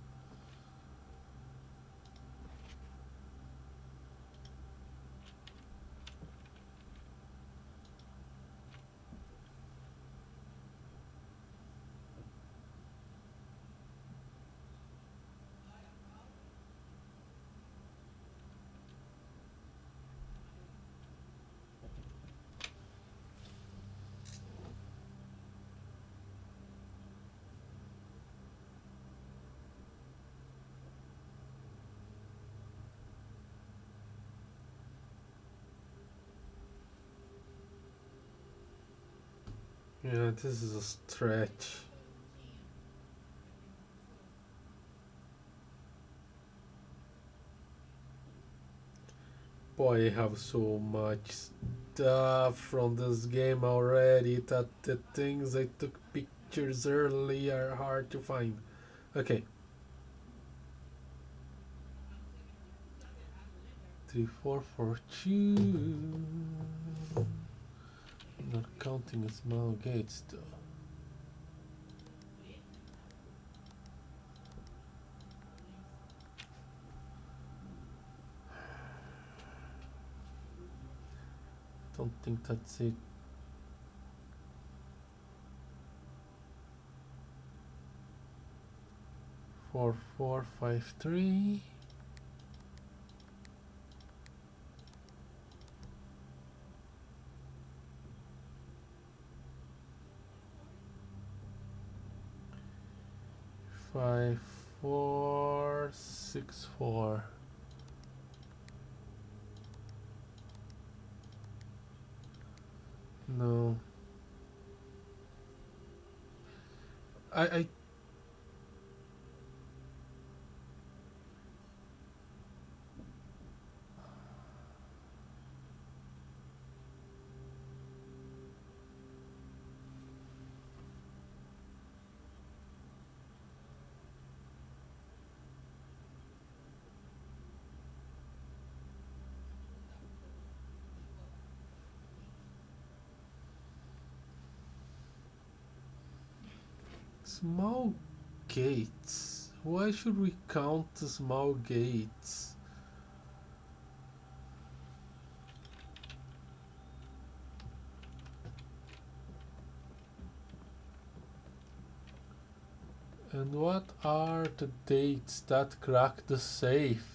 Speaker 1: Yeah, this is a stretch. Boy, I have so much stuff from this game already that the things I took pictures early are hard to find. Okay. 3442. Not counting small gates though. Don't think that's it. 4453. Five 464. No. I small gates. Why should we count the small gates? And what are the dates that crack the safe?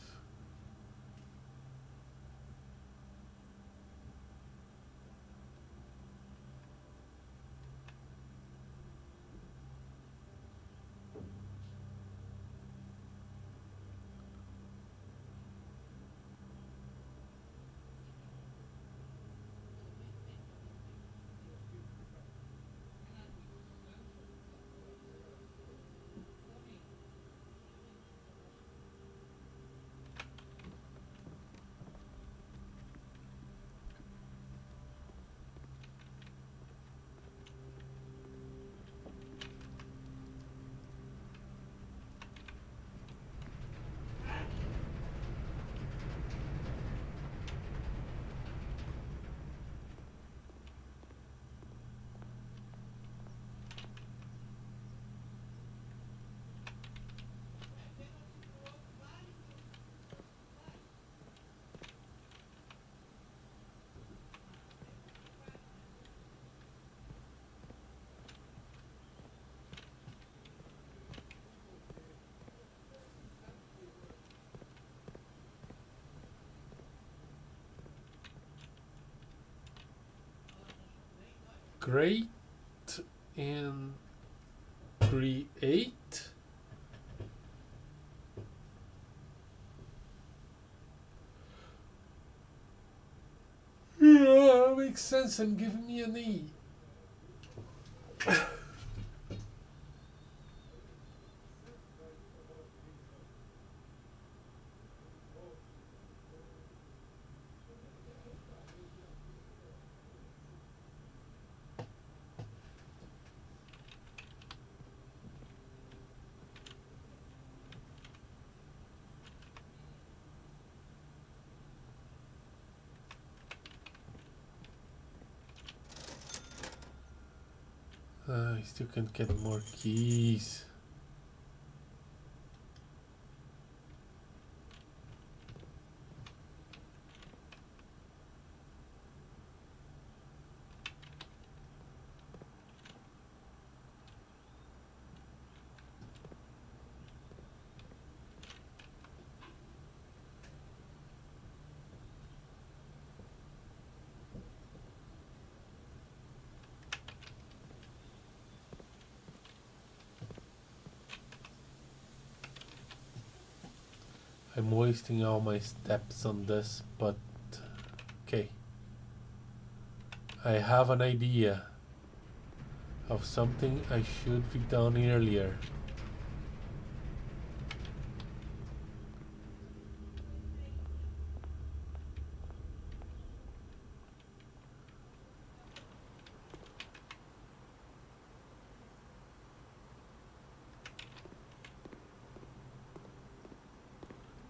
Speaker 1: Great and create. Yeah, makes makes sense and give me an E. I still can get more keys. I'm wasting all my steps on this, but okay. I have an idea of something I should be done earlier.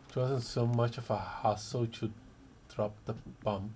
Speaker 1: It wasn't so much of a hassle to drop the bump.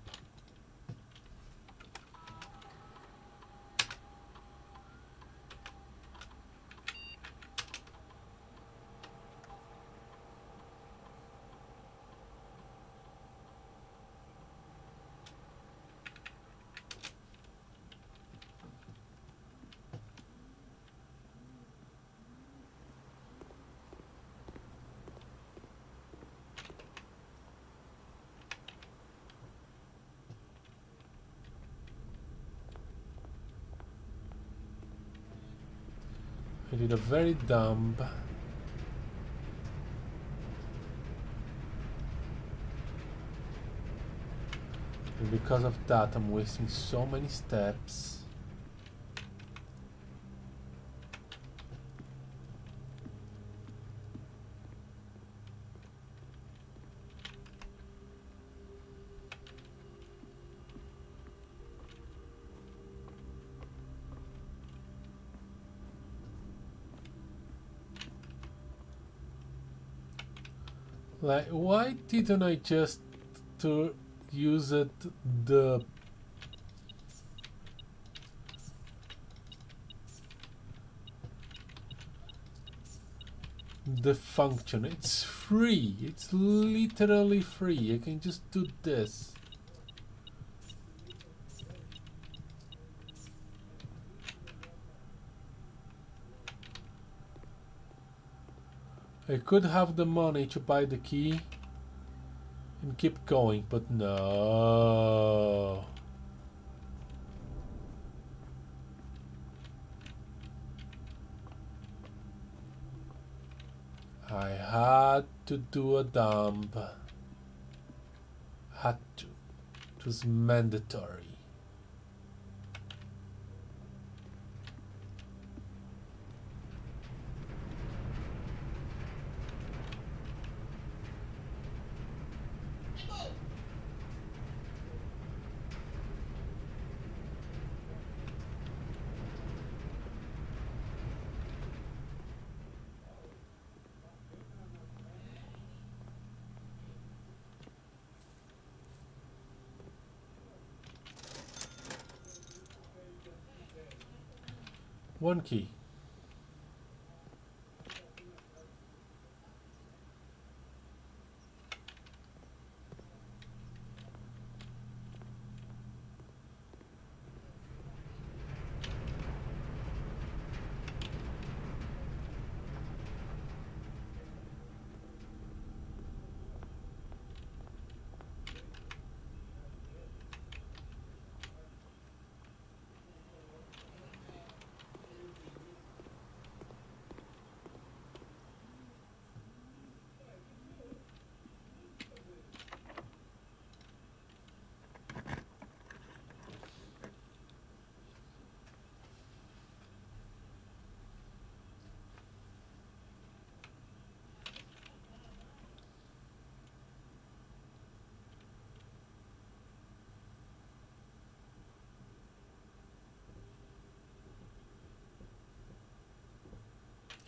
Speaker 1: I did a very dumb. And because of that, I'm wasting so many steps. Like, why didn't I just use it the function? It's free. It's literally free. I can just do this. I could have the money to buy the key and keep going, but no. I had to do a dump. Had to. It was mandatory. One key.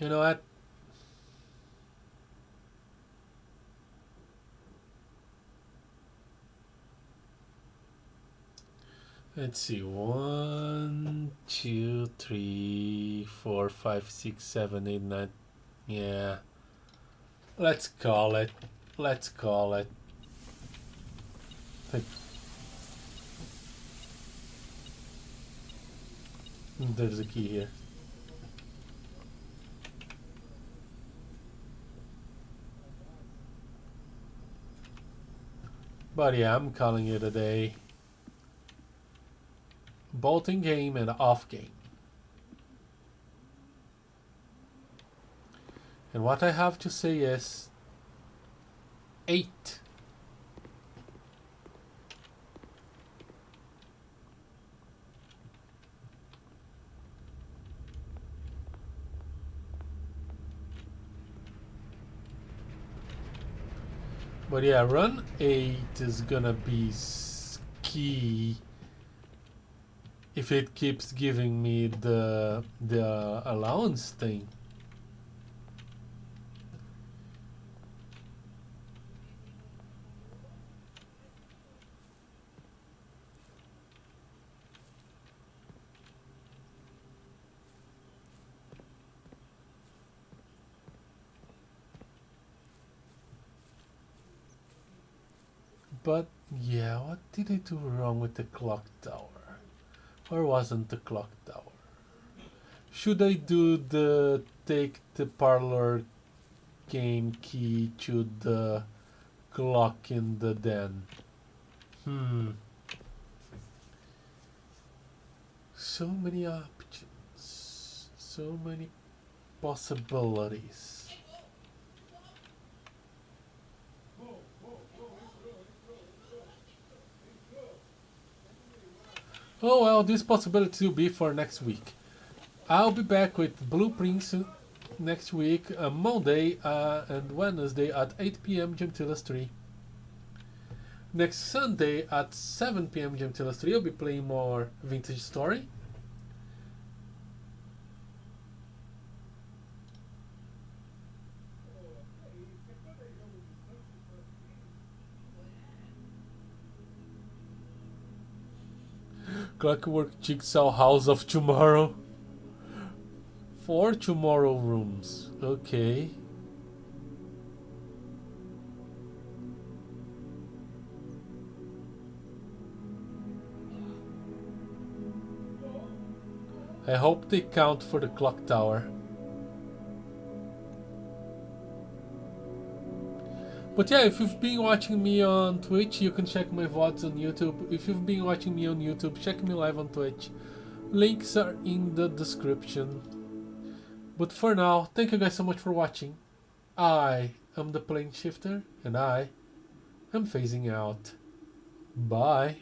Speaker 1: You know what? Let's see. 1, 2, 3, 4, 5, 6, 7, 8, 9. Yeah. Let's call it. Let's call it. There's a key here. But yeah, I'm calling it a day. Both in game and off game. And what I have to say is 8. But yeah, run 8 is gonna be key if it keeps giving me the allowance thing. But yeah, what did I do wrong with the clock tower? Or wasn't the clock tower? Should I do the take the parlor game key to the clock in the den? So many options. So many possibilities. Oh well, this possibility will be for next week. I'll be back with blueprints next week, Monday and Wednesday at 8 p.m. Gentilas 3. Next Sunday at 7 p.m. Gentilas 3, I'll be playing more Vintage Story. Clockwork Jigsaw House of Tomorrow. 4 tomorrow rooms. Okay. I hope they count for the clock tower. But yeah, if you've been watching me on Twitch, you can check my VODs on YouTube. If you've been watching me on YouTube, check me live on Twitch. Links are in the description. But for now, thank you guys so much for watching. I am the Plane Shifter, and I am phasing out. Bye.